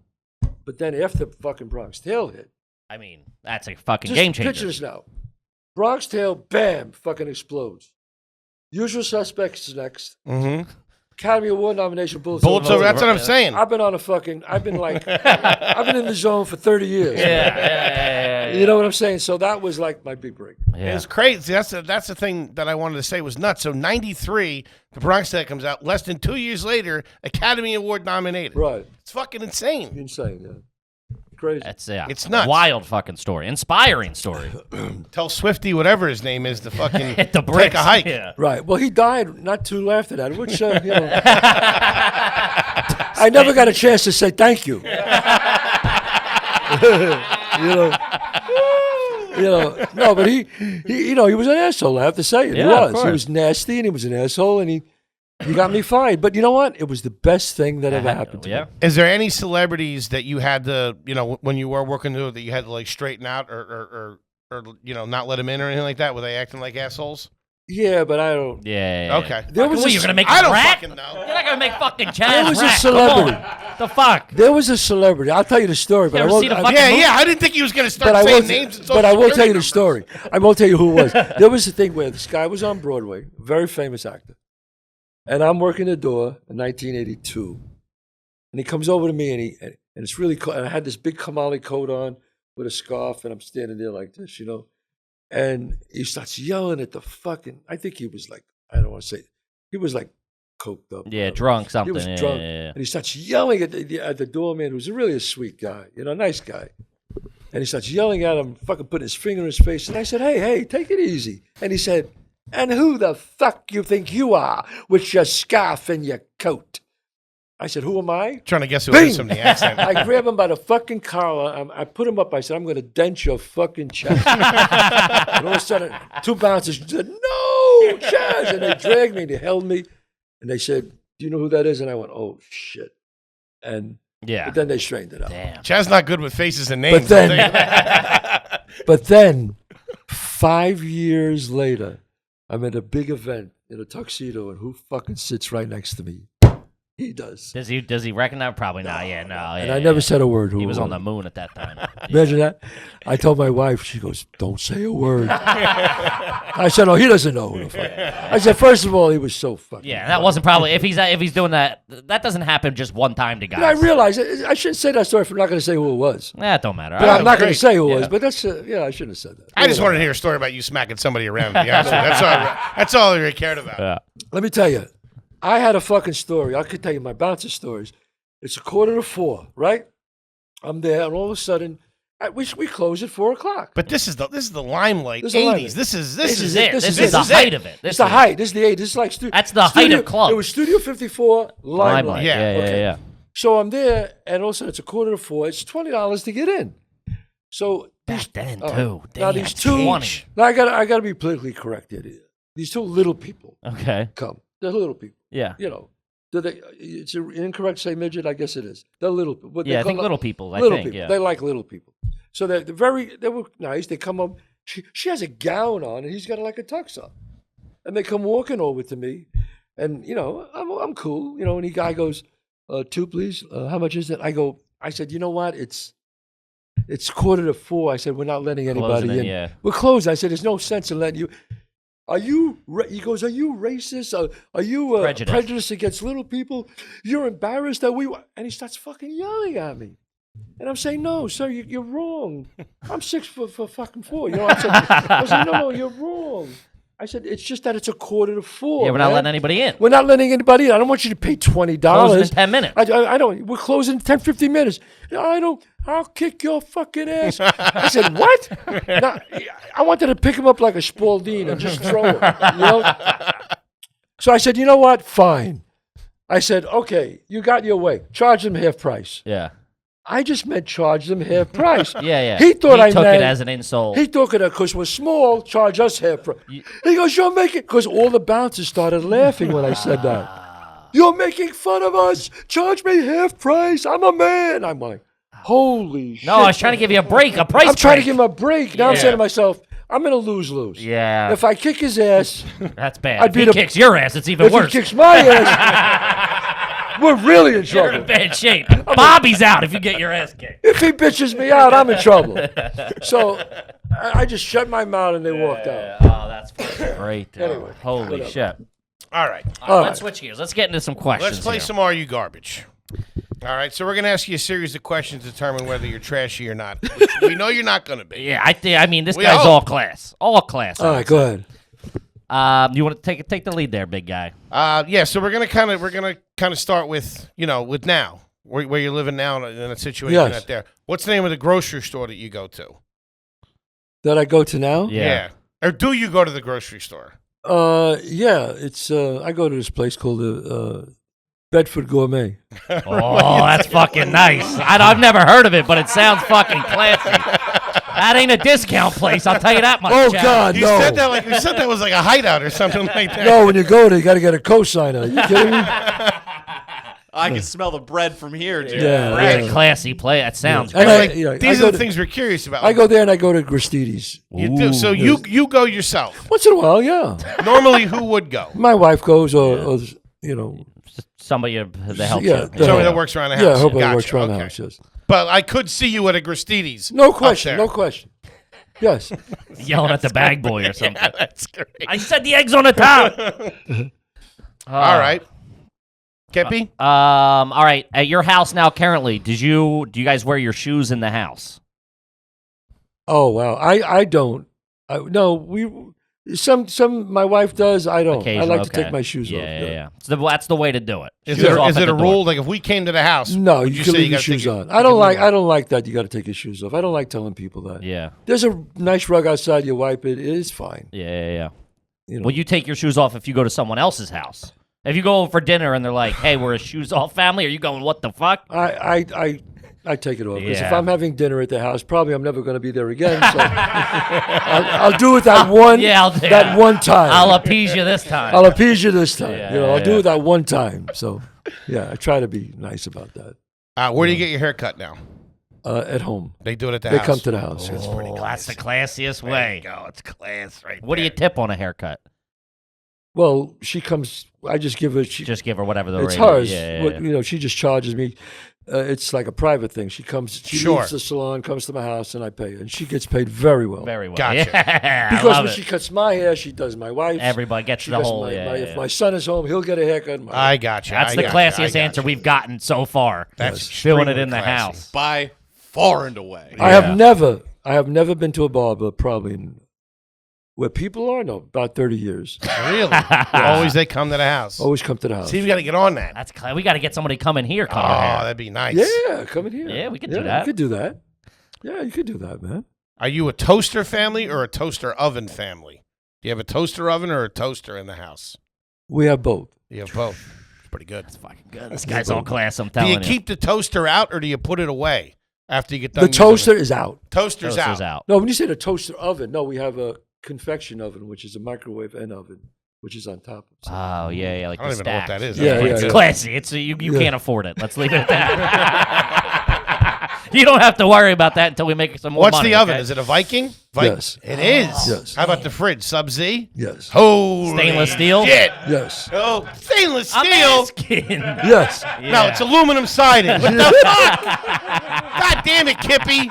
then after fucking Bronx Tale hit, I mean, that's a fucking just game changer. picture this now. Bronx Tale, bam, fucking explodes. Usual Suspects is next. Mm-hmm. Academy Award nomination, Bullets Bullets over. That's what I'm Yeah. saying. I've been in the zone for 30 years. Yeah. You know what I'm saying? So that was like my big break. Yeah. It's crazy. That's the thing that I wanted to say was nuts. So 93, The Bronx Tale comes out. Less than 2 years later, Academy Award nominated. Right. It's fucking insane. Insane, yeah. Crazy. That's It's nuts. Wild fucking story. Inspiring story. Tell Swifty, whatever his name is, to fucking Hit the take bricks. a hike. Yeah. Right. Well, he died not too long after that, which, I never got a chance to say thank you. No, but he was an asshole, I have to say it. Yeah, He of was. He course. was nasty, and he was an asshole, and he got me fired. But you know what? It was the best thing that ever happened to me. Yeah. Is there any celebrities that you had to, when you were working to, that you had to like straighten out or not let them in or anything like that? Were they acting like assholes? Yeah, but I don't. Yeah. Okay. There was What, a you're gonna make I him don't rat? fucking know. You're not gonna make fucking Chazz There was a rat. celebrity. Come on. The fuck? There was a celebrity. I'll tell you the story, but You I ever won't. see the I- fucking- Yeah, I didn't think he was going to start but I saying will. names. And But I will tell you the Social story. I won't tell you who it was. There was a thing where this guy was on Broadway, very famous actor, and I'm working the door in 1982, and he comes over to me, and it's really cold. And I had this big Kamali coat on with a scarf, and I'm standing there like this, and he starts yelling at the fucking. I think he was like, I don't want to say, he was like coked up. Yeah, whatever. drunk something. He was Yeah, drunk, yeah. and he starts yelling at the doorman, who was really a sweet guy, nice guy. And he starts yelling at him, fucking putting his finger in his face. And I said, hey, take it easy. And he said, and who the fuck you think you are with your scarf and your coat? I said, who am I? Trying to guess who Bing! it is from the accent. I grabbed him by the fucking collar. I put him up. I said, I'm going to dent your fucking chest. And all of a sudden, two bouncers said, no, Chazz. And they dragged me. They held me. And they said, do you know who that is? And I went, oh, shit. And Yeah. but then they straightened it out. Damn. Chaz's not good with faces and names. But then- I'll tell you that. But then, 5 years later, I'm at a big event in a tuxedo, and who fucking sits right next to me? He does. Does he recognize? Probably not. Yeah, no. And yeah, I never yeah. said a word. Who He was it on the moon at that time. Imagine that. I told my wife, she goes, don't say a word. I said, oh, he doesn't know who the fuck. I said, first of all, he was so fucking. Yeah, that wasn't probably if he's doing that. That doesn't happen just one time to guys. I realize I shouldn't say that story if I'm not going to say who it was. That don't matter. But I'm not going great. to say who it was. Yeah. But that's, I shouldn't have said that. I just wanted to hear a story about you smacking somebody around. To be honest with you. That's all I really cared about. Yeah. Let me tell you, I had a fucking story. I could tell you my bouncer stories. It's 3:45, right? I'm there, and all of a sudden, we close at 4:00. But this is the limelight. This is the 80s. limelight. This is This is it. it. This This is is the it. height of it. It's the height. This is the 80s. This is like That's the height of club. It was Studio 54 Limelight. Limelight. Yeah, Yeah, yeah, okay. yeah. So I'm there, and all of a sudden it's 3:45. It's $20 to get in. So Back then oh, too. now Damn, these two. 20. Now I got to be politically correct here. These two little people Okay. come. They're little people. Yeah. Do they? It's incorrect to say midget. I guess it is. They're little. What they Yeah, I call think them- little people. I little think. people. Yeah. They like little people. So they were nice. They come up. She has a gown on, and he's got like a tux on. And they come walking over to me, and I'm cool. And the guy goes, 2 please. How much is it? I said, you know what? It's 3:45. I said, we're not letting anybody Closing it, in. yeah. We're closed. I said, there's no sense in letting you. He goes, are you racist? Are you prejudiced against little people? You're embarrassed that and he starts fucking yelling at me. And I'm saying, no, sir, you're wrong. I'm 6'4". I said, no, you're wrong. I said, it's just that it's 3:45. Yeah, we're not man. letting anybody in. We're not letting anybody in. I don't want you to pay $20. Closing in 10 minutes. I don't. We're closing in 10, 15 minutes. I'll kick your fucking ass. I said, what? Now, I wanted to pick him up like a Spalding and just throw him. So I said, you know what? Fine. I said, okay, you got your way. Charge them half price. Yeah. I just meant charge them half price. Yeah. He thought I took meant it as an insult. He took it because we're small, charge us half price. He goes, you're making, because all the bouncers started laughing when I said that. You're making fun of us. Charge me half price. I'm a man. I'm like, holy shit. No, I was trying to give you a break, a price I'm trying to break. give him a break. Now I'm Yeah. saying to myself, I'm in a lose-lose. Yeah. If I kick his ass, That's bad. I'd If be he the- kicks your ass, it's even if worse. he kicks my ass, we're really in You're in trouble. bad shape. Bobby's out if you get your ass kicked. If he bitches me out, I'm in trouble. So I just shut my mouth and they walked out. Oh, that's fucking great. dude. Anyway, Holy whatever. shit. All right. All right. Let's switch gears. Let's get into some questions. Let's play here. some Are You Garbage. All right, so we're going to ask you a series of questions to determine whether you're trashy or not. Which we know you're not going to be. Yeah, I mean, this We guy's hope. all class. All class. All right, go ahead. You want to take the lead there, big guy? Yeah, so we're gonna kind of start with with now where you're living now in a situation Yes. out there. What's the name of the grocery store that you go to? That I go to now? Yeah. Or do you go to the grocery store? Yeah, it's I go to this place called the Bedford Gourmet. Oh, that's fucking nice. I've never heard of it, but it sounds fucking classy. That ain't a discount place, I'll tell you that much. Oh Chad. God, You no! said that was like a hideout or something like that. No, when you go there, you got to get a cosigner. You kidding me? I can smell the bread from here, dude. Yeah, That's yeah. a classy play. That sounds And great. These I are go the to- things we're curious about. I go there and I go to Gristides. You do. So you go yourself. Once in a while, yeah. Normally, who would go? My wife goes, or you know, Somebody that helps yeah, you. the- Somebody that works around the house. yeah, I hope it Gotcha, works around the okay. house. Yes. But I could see you at a Gristides. No up question. there. No question. Yes. Yelling at the bag boy or something. Yeah, that's great. I said the egg's on the top. All right. Kepi? All right. At your house now, currently, do you guys wear your shoes in the house? Oh wow. I don't. No, my wife does. I don't. I Occasionally, like to okay. take my shoes yeah, off. Yeah. So that's the way to do it. Is Shoes it, off is at it the a door. rule? Like if we came to the house, No, would you say can leave your gotta take shoes your- on. you I can don't leave like. them I on? don't like that. You got to take your shoes off. I don't like telling people that. Yeah. There's a nice rug outside. You wipe it. It's fine. Yeah. You know. Well, you take your shoes off if you go to someone else's house. If you go over for dinner and they're like, "Hey, we're a shoes off family," are you going, "What the fuck?" I take it off because if Yeah. I'm having dinner at the house, probably I'm never going to be there again. So I'll do it that one. Yeah, that one time. I'll appease you this time. I'll appease you this time. Yeah, you know, I'll do yeah. it that one time. So, yeah, I try to be nice about that. Where do you get your hair cut now? At home, They do it at the they house. come to the house. yes. Oh, that's the classiest There way. you go. It's class right What do you there. tip on a haircut? Well, she comes. I just give her. Just give her whatever the It's rate is. hers. Yeah. What, you know, she just charges me. It's like a private thing. She comes. She Sure. leaves the salon, comes to my house, and I pay her. And she gets paid very well. Very well. Gotcha. Yeah, I because love when it. she cuts my hair, she does my wife's. Everybody gets She the does whole. If my son is home, he'll get a haircut. I got you. That's the classiest answer we've gotten so far. That's doing it extremely in the classy. house. By far and away. I have never been to a barber probably where people are. No, about 30 years. Really? Always they come to the house. Always come to the house. See, we got to get on that. That's we got to get somebody coming here. Oh, Cut our hair. that'd be nice. Yeah, come in here. Yeah, we could do that. You could do that. Yeah, you could do that, man. Are you a toaster family or a toaster oven family? Do you have a toaster oven or a toaster in the house? We have both. You have both. It's pretty good. Fucking good. This guy's all class. I'm Do telling you keep the toaster out or do you put it away after you get done? The using toaster it? is out. Toaster's Toaster's out. out. No, when you say the toaster oven, no, we have a convection oven, which is a microwave and oven, which is on top of something. Oh yeah, like I don't the even know what stacks. that is. Yeah, That's yeah, pretty yeah. good. Classy. It's you Yeah. can't afford it. Let's leave it at that. You don't have to worry about that until we make some more What's money. the oven? okay? Is it a Viking? Yes. It is. Yes. How about the fridge? Sub-Z? Yes. Holy Stainless steel? shit. Yes. Oh, stainless I'm steel. asking. Yes. No, it's aluminum siding. What the fuck? God damn it, Kippy.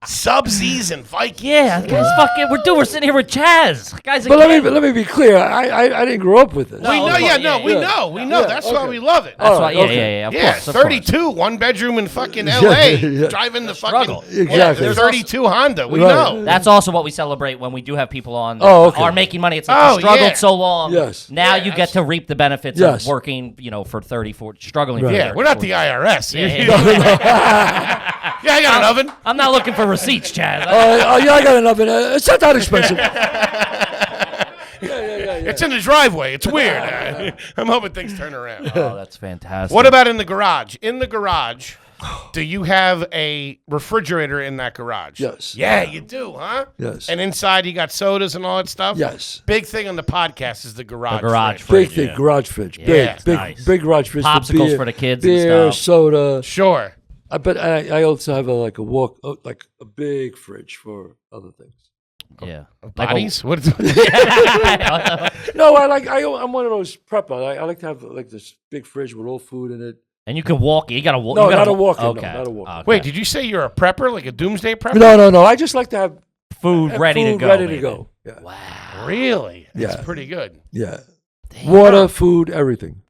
Sub-Z's and Viking. Yeah, guys, fucking. We're sitting here with Chazz. Guys, But let me be clear. I didn't grow up with this. We know, of yeah, course, no, yeah, we yeah. know, we know. Yeah, That's why okay. we love it. That's All why. right, Yeah, okay. yeah, of Yeah, course. Of course. 32, one bedroom in fucking LA, Yeah. driving the Struggle. fucking Exactly. the 32 Honda. We Right. know. That's also what we celebrate when we do have people on that Oh, okay. are making money. It's like Oh, you struggled yeah. so long. Yes. Now Yeah, you get to reap the benefits Yes. of working, for 30, 40, struggling Right. for Yeah, 30, we're not 40. the IRS. Yeah, Yeah, I got an oven. I'm not looking for receipts, Chaz. Yeah, I got an oven. It's not that expensive. It's in the driveway. It's weird. I'm hoping things turn around. Oh, that's fantastic. What about in the garage? In the garage, do you have a refrigerator in that garage? Yes. Yeah, you do, huh? Yes. And inside you got sodas and all that stuff? Yes. Big thing on the podcast is the garage. The garage fridge. Big thing, yeah. garage fridge. Yeah, Big, it's big, nice. big garage fridge. Popsicles beer, for the kids and beer, stuff. soda. Sure. But I also have like a big fridge for other things. Yeah. Bodies? What? No, I'm one of those preppers. I like to have like this big fridge with all food in it. And you can walk. You got to walk. No, you gotta not a walk-in. Okay. No, not a walk-in. Okay. Wait, did you say you're a prepper, like a doomsday prepper? No. I just like to have food ready to go. Ready to baby. go. Yeah. Wow. Really? That's Yeah. pretty good. Yeah. Water, food, everything.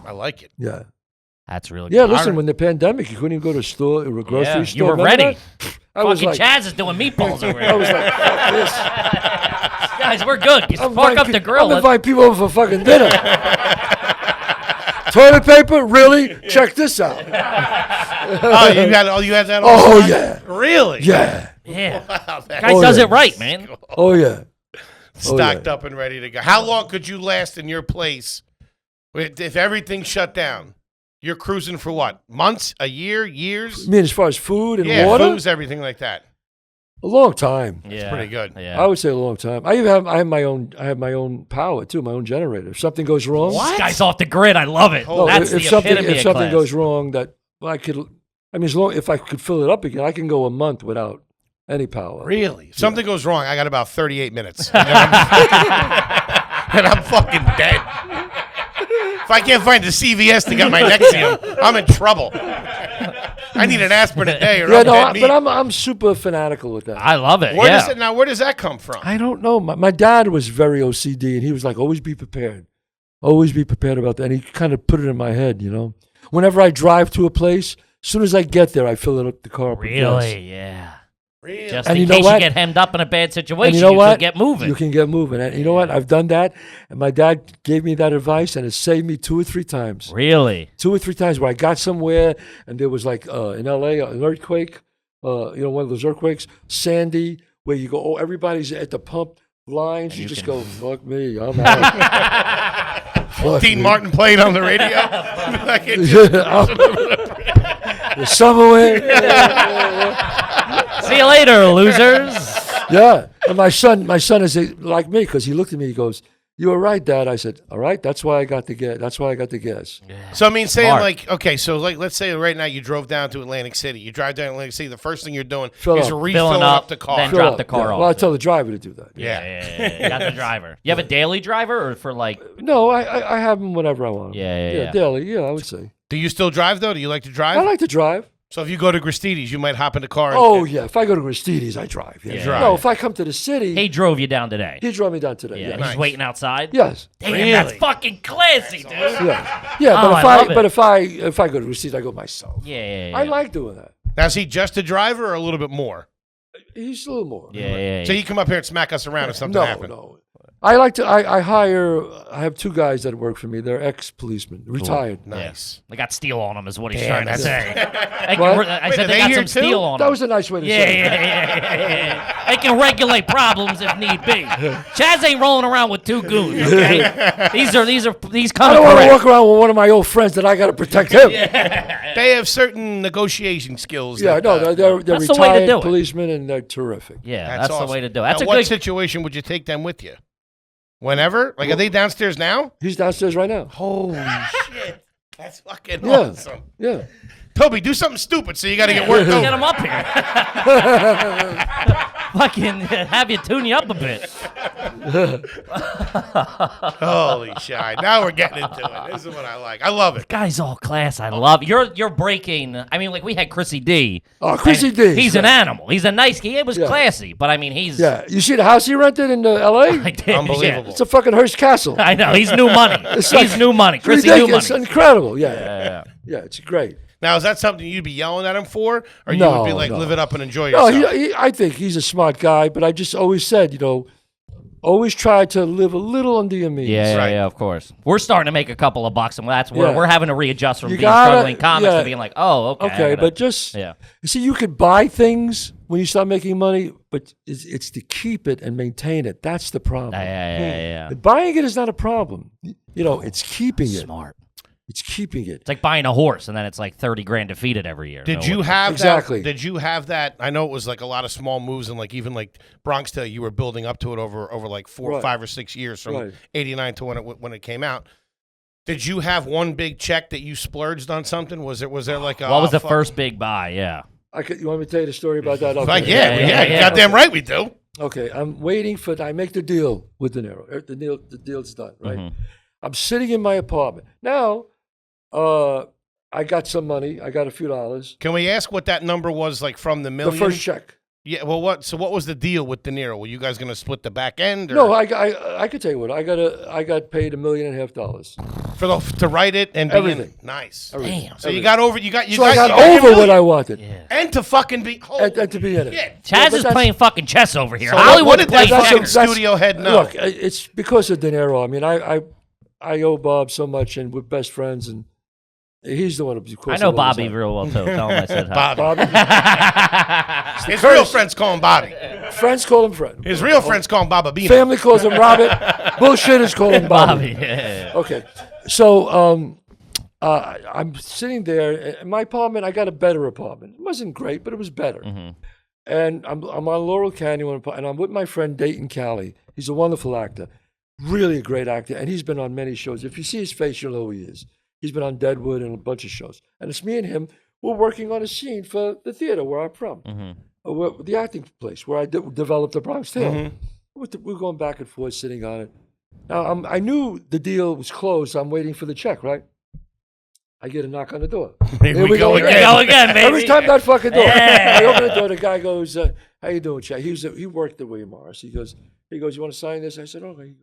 I like it. Yeah. That's really good. Yeah, listen, when the pandemic, you couldn't even go to a store or a grocery Yeah, store. you were Remember ready. that? I was Fucking like, Chazz is doing meatballs over I here. was like, fuck this. Guys, we're good. You I'm spark up the grill. I'm inviting people over for fucking dinner. Toilet paper? Really? Check this out. Oh, you had that? Oh, Also? yeah. Really? Yeah. Yeah. Wow, that's Guy Oh, does yeah. it right, man. Oh, yeah. stocked up and ready to go. How long could you last in your place if everything shut down? You're cruising for what? Months? A year? Years? I mean, as far as food and Yeah, water? booze, everything like that. A long time. Yeah. Pretty good. Yeah. I would say a long time. I have my own power too, my own generator. If something goes wrong, This guy's off the grid. I love it. Oh, That's if the something epitome if of something class. goes wrong, if I could fill it up again, I can go a month without any power. Really? If something goes wrong, I got about 38 minutes. And I'm fucking dead. If I can't find the CVS to get my Nexium, I'm in trouble. I need an aspirin a day or Yeah, I'm dead meat. but I'm super fanatical with that. I love it. Where yeah. does it now? Where does that come from? I don't know. My dad was very OCD, and he was like, always be prepared. Always be prepared about that. And he kind of put it in my head, you know. Whenever I drive to a place, as soon as I get there, I fill up the car up with gas. Really? Yeah. Really? Just And in you know case you what? get hemmed up in a bad situation, And you know what? can get moving. You can get moving. And you know what? I've done that, and my dad gave me that advice, and it saved me 2 or 3 times. Really? 2 or 3 times where I got somewhere, and there was like in L.A. an earthquake, one of those earthquakes, Sandy, where you go, oh, everybody's at the pump lines. You just go, fuck me, I'm out. Fuck Dean me. Martin played on the radio. Like it The summer wind. See you later, losers. Yeah, and my son is like me because he looked at me. He goes, "You were right, Dad." I said, "All right, that's why I got the gas. That's why I got the gas." So I mean, saying Smart. like, okay, so like, let's say right now you drove down to Atlantic City. You drive down to Atlantic City. The first thing you're doing Fill is up. refilling up the car. then Fill drop up, the car yeah. off. Well, I tell the driver to do that. Yeah. You got the driver. You have a daily driver or for like? No, I have them whenever I want them. Yeah. Daily. Yeah, I would say. Do you still drive though? Do you like to drive? I like to drive. So if you go to Gristides, you might hop in the car. And, Oh yeah, if I go to Gristides, I drive. Yeah. Drive. No, if I come to the city, He drove you down today. he drove me down today. Yeah. Yeah. He's waiting outside. Yes. Damn, Really? that's fucking classy, dude. Yeah. Yeah. Oh, But I love it. if I go to Gristides, I go myself. Yeah. I like doing that. now is he just a driver or a little bit more? He's a little more. Yeah. So you come up here and smack us around if something happened. No. I like to. I have 2 guys that work for me. They're ex-policemen, retired. Nice. They got steel on them, is what he's Damn, trying to that's- say. What? I Wait, said are they they got here some too? steel on That them. was a nice way to Yeah. say it. They can regulate problems if need be. Chazz ain't rolling around with 2 goons. Okay, these I coming don't want to correct. walk around with one of my old friends that I got to protect him. They have certain negotiation skills. Yeah, that, no, they're That's the way to retired do it. policemen and they're terrific. Yeah, that's awesome. the way to do it. That's now, a what good. situation would you take them with you? Whenever? Like, are they downstairs now? He's downstairs right now. Holy shit. That's fucking Yeah. awesome. Yeah. Toby, do something stupid so you got to get worked Get over. them up here. Fucking have you tune you up a bit. Holy shit. Now we're getting into it. This is what I like. I love it. Guy's all class. I love you're breaking. I mean, like we had Chrissy D. Oh, Chrissy and D. He's an animal. He's a nice guy. It was Yeah. classy, but I mean, he's Yeah. You see the house he rented in L.A.? I did, Unbelievable. It's a fucking Hearst Castle. yeah. I know he's new money. It's He's like new money. Chrissy new Ridiculous. money. It's incredible. Yeah. It's great. Now, is that something you'd be yelling at him for? Or you No, would be like, no. live it up and enjoy No, yourself? I think he's a smart guy, but I just always said, always try to live a little under your means. Yeah, Right. of course. We're starting to make a couple of bucks, and that's where Yeah. we're having to readjust from You being gotta- struggling comics yeah. to being like, oh, okay. I Okay, gotta- but just yeah. you see, you could buy things when you start making money, but it's to keep it and maintain it. That's the problem. Yeah. But buying it is not a problem. It's keeping it. Smart. It's keeping it. It's like buying a horse, and then it's like 30 grand to feed it every year. Did So you what- have Exactly. that? Did you have that? I know it was like a lot of small moves and like even like Bronx Tale. You were building up to it over like 4, Right. 5 or 6 years from Right. '89 to when it came out. Did you have one big check that you splurged on something? Was there like a What was the fuck- first big buy? Yeah. You want me to tell you the story about that? Like, Okay. yeah, Yeah. goddamn right we do. Okay, I'm waiting for. I make the deal with De Niro. The deal's done, right? Mm-hmm. I'm sitting in my apartment now. I got some money. I got a few dollars. Can we ask what that number was like from the The million? first check. Yeah. Well, what was the deal with De Niro? Were you guys going to split the back end? Or No, I could tell you what. I got paid $1.5 million to write it and be Everything. Nice. Everything. Damn. So you got over. You got over what I wanted, and to fucking be and to be in it. shit. Chaz but is that's- playing fucking chess over here. So Hollywood what did that plays fucking checkers. studio head know? Look, it's because of De Niro. I mean, I owe Bob so much, and we're best friends, and he's the one who. I know Bobby real well too. Tell him I said hi. Bobby. His real friends call him Bobby. Friends call him Fred. His real friends call him Baba Beano. Family calls him Robert. Bullshitters call him Bobby. Bobby. Yeah. Okay, so I'm sitting there in my apartment. I got a better apartment. It wasn't great, but it was better. Mm-hmm. And I'm on Laurel Canyon, and I'm with my friend Dayton Cali. He's a wonderful actor, really a great actor, and he's been on many shows. If you see his face, you'll know who he is. He's been on Deadwood and a bunch of shows. And it's me and him. We're working on a scene for the theater where I'm from, the acting place where I developed A Bronx Tale. We're going back and forth, sitting on it. Now, I knew the deal was closed. So I'm waiting for the check, right? I get a knock on the door. Here we go again. Here we go again, baby. Every time that fucking door. Yeah. I open the door, the guy goes, how you doing, Chad? He worked at William Morris. He goes, you want to sign this? I said, okay.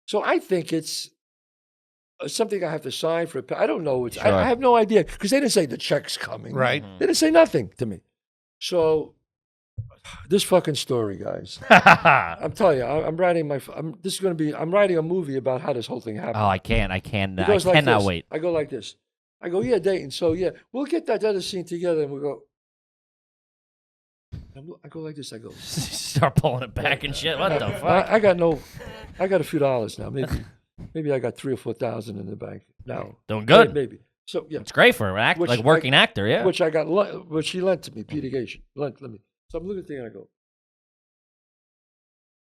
So I think it's something I have to sign for. I don't know. Sure. I have no idea because they didn't say the check's coming. Right. They didn't say nothing to me. So this fucking story, guys. I'm telling you, I'm writing I'm writing a movie about how this whole thing happened. Oh, I cannot It goes cannot this. wait. I go like this. I go, yeah, Dayton. So yeah, we'll get that other scene together, and we'll go. I go like this. I go. Start pulling it back and shit. What the fuck? I got a few dollars now. Maybe I got 3,000 or 4,000 in the bank now. Doing good. Maybe. So yeah, It's great for an act, like working actor, yeah. which I got, which he lent to me, Peter Gation lent me. So I'm looking at the thing and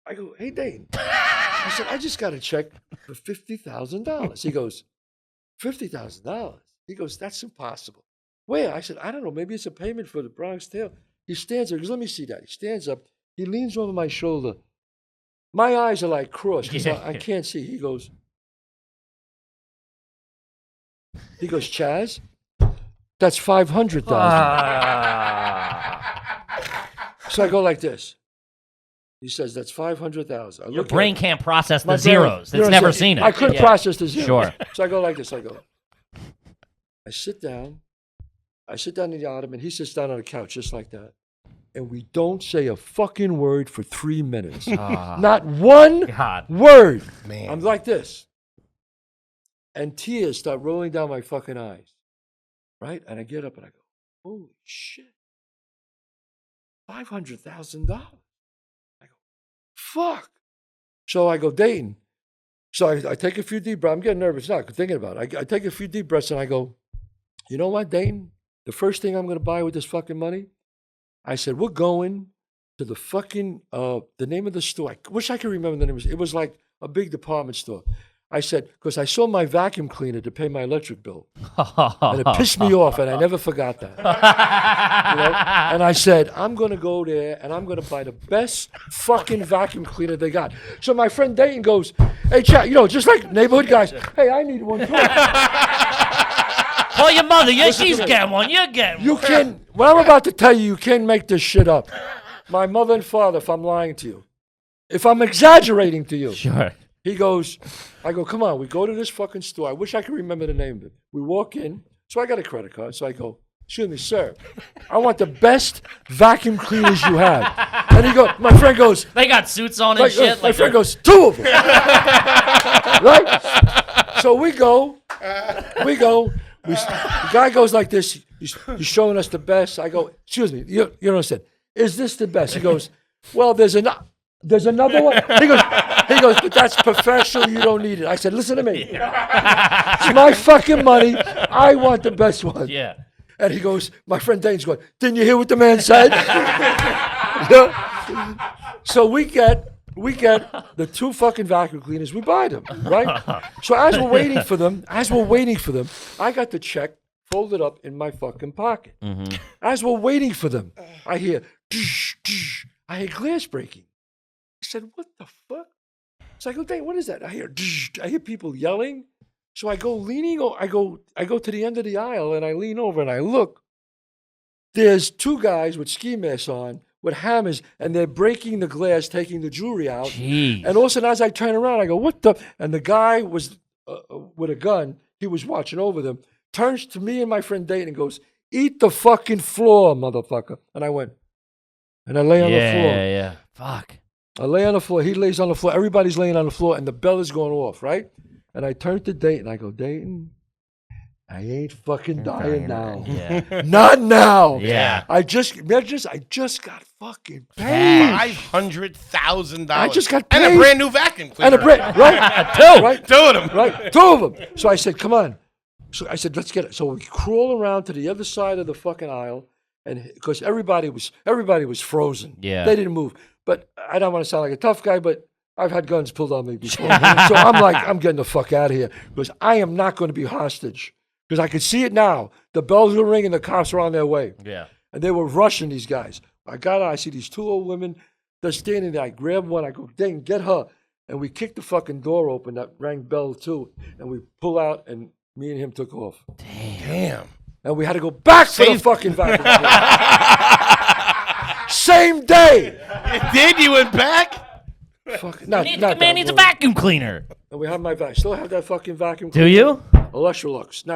I go, hey Dane. I said, I just got a check for $50,000. He goes, $50,000. He goes, that's impossible. Where? I said, I don't know. Maybe it's a payment for the Bronx Tale. He stands there. He goes, let me see that. He stands up. He leans over my shoulder. My eyes are like crossed because I can't see. He goes, Chaz, that's $500,000. So I go like this. He says, that's $500,000. Your brain can't process the My brain- zeros. you know It's what I'm never saying? seen it. I couldn't Yeah. process the zeros. Sure. So I go like this. I sit down. I sit down in the ottoman. He sits down on the couch just like that. And we don't say a fucking word for 3 minutes. Not one God. word. Man. I'm like this. And tears start rolling down my fucking eyes. Right? And I get up and I go, holy shit. $500,000. I go, fuck. So I go, Dayton. So I take a few deep breaths. I'm getting nervous now thinking about it. I take a few deep breaths and I go, you know what, Dayton? The first thing I'm going to buy with this fucking money, I said, we're going to the fucking, the name of the store. I wish I could remember the name. It was like a big department store. I said, because I saw my vacuum cleaner to pay my electric bill. And it pissed me off, and I never forgot that. You know? And I said, I'm going to go there, and I'm going to buy the best fucking vacuum cleaner they got. So my friend Dayton goes, hey, Chad, just like neighborhood guys, hey, I need one too. Call your mother. Yeah, Listen to she's me. getting one. You're getting You one. can, what I'm about to tell you, you can't make this shit up. My mother and father, if I'm lying to you, if I'm exaggerating to you, Sure. he goes, I go, come on, we go to this fucking store. I wish I could remember the name of it. We walk in. So I got a credit card. So I go, excuse me, sir, I want the best vacuum cleaners you have. And my friend goes, They got suits on and shit. my friend goes, 2 of them. Right? So we go. The guy goes like this. He's showing us the best. I go, excuse me, you don't understand. Is this the best? He goes, well, there's another one. He goes, but that's professional. You don't need it. I said, listen to me. It's my fucking money. I want the best one. Yeah. And he goes, my friend Dane's going, didn't you hear what the man said? So we get the 2 fucking vacuum cleaners. We buy them, right? So as we're waiting for them, I got the check folded up in my fucking pocket. Mm-hmm. As we're waiting for them, I hear glass breaking. said, what the fuck? So I go, Dane, what is that? I hear people yelling. So I go I go to the end of the aisle and I lean over and I look. There's two guys with ski masks on with hammers and they're breaking the glass, taking the jewelry out. Jeez. And all of a sudden, as I turn around, I go, what the? And the guy was with a gun. He was watching over them. Turns to me and my friend Dayton and goes, eat the fucking floor, motherfucker. And I went, and I lay on the floor. Yeah. Fuck. I lay on the floor. He lays on the floor. Everybody's laying on the floor, and the bell is going off, right? And I turn to Dayton. I go, Dayton, I ain't fucking dying now. Yeah. Not now. Yeah. I just got fucking paid. $500,000. I just got paid. And a brand new vacuum cleaner. And a bread, right? Right? Two of them. Right? Two of them. So I said, come on. So I said, let's get it. So we crawl around to the other side of the fucking aisle, and because everybody was frozen. Yeah. They didn't move. But I don't want to sound like a tough guy, but I've had guns pulled on me before. So I'm like, I'm getting the fuck out of here because I am not going to be hostage. Because I could see it now. The bells were ringing, the cops were on their way. Yeah. And they were rushing these guys. I got out, I see these two old women. They're standing there. I grab one. I go, dang, get her. And we kicked the fucking door open that rang bell too. And we pull out, and me and him took off. Damn. And we had to go back for the fucking vacuum cleaner. Same day. You did? You went back? Fuck, not Man needs a vacuum cleaner. And we have my vacuum. Still have that fucking vacuum Do cleaner. you? Electrolux.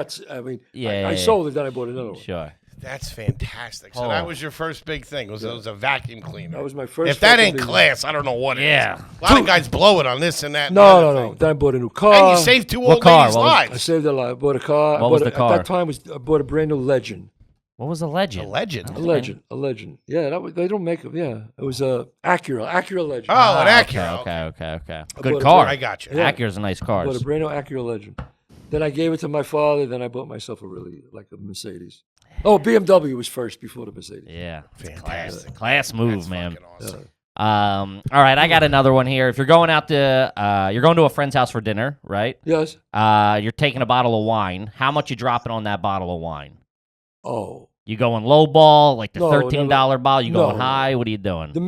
I sold it, then I bought another one. Sure. That's fantastic. So that was your first big thing. It was a vacuum cleaner. That was my first. If that fucking ain't big class, I don't know what it is. Yeah. A lot of guys blow it on this and that. No. Then I bought a new car. And you saved two old car? ladies' What was- I lives. saved a lot. I bought a car. What was the car? At that time, I bought a brand new Legend. What was the legend? A legend. A Legend. Yeah, they don't make them. Yeah, it was a Acura Legend. Oh, an Acura. Okay. bought Good a car. I got you. Yeah. Acura's a nice I car. bought a brand new Acura Legend. Then I gave it to my father. Then I bought myself a Mercedes. Oh, BMW was first before the Mercedes. Yeah. Fantastic. Class move, That's man. fucking awesome. All right, I got another one here. If you're going out to you're going to a friend's house for dinner, right? Yes. You're taking a bottle of wine. How much you dropping on that bottle of wine? Oh, You going low ball, like the No, $13 bottle? You going no. high? What are you doing? the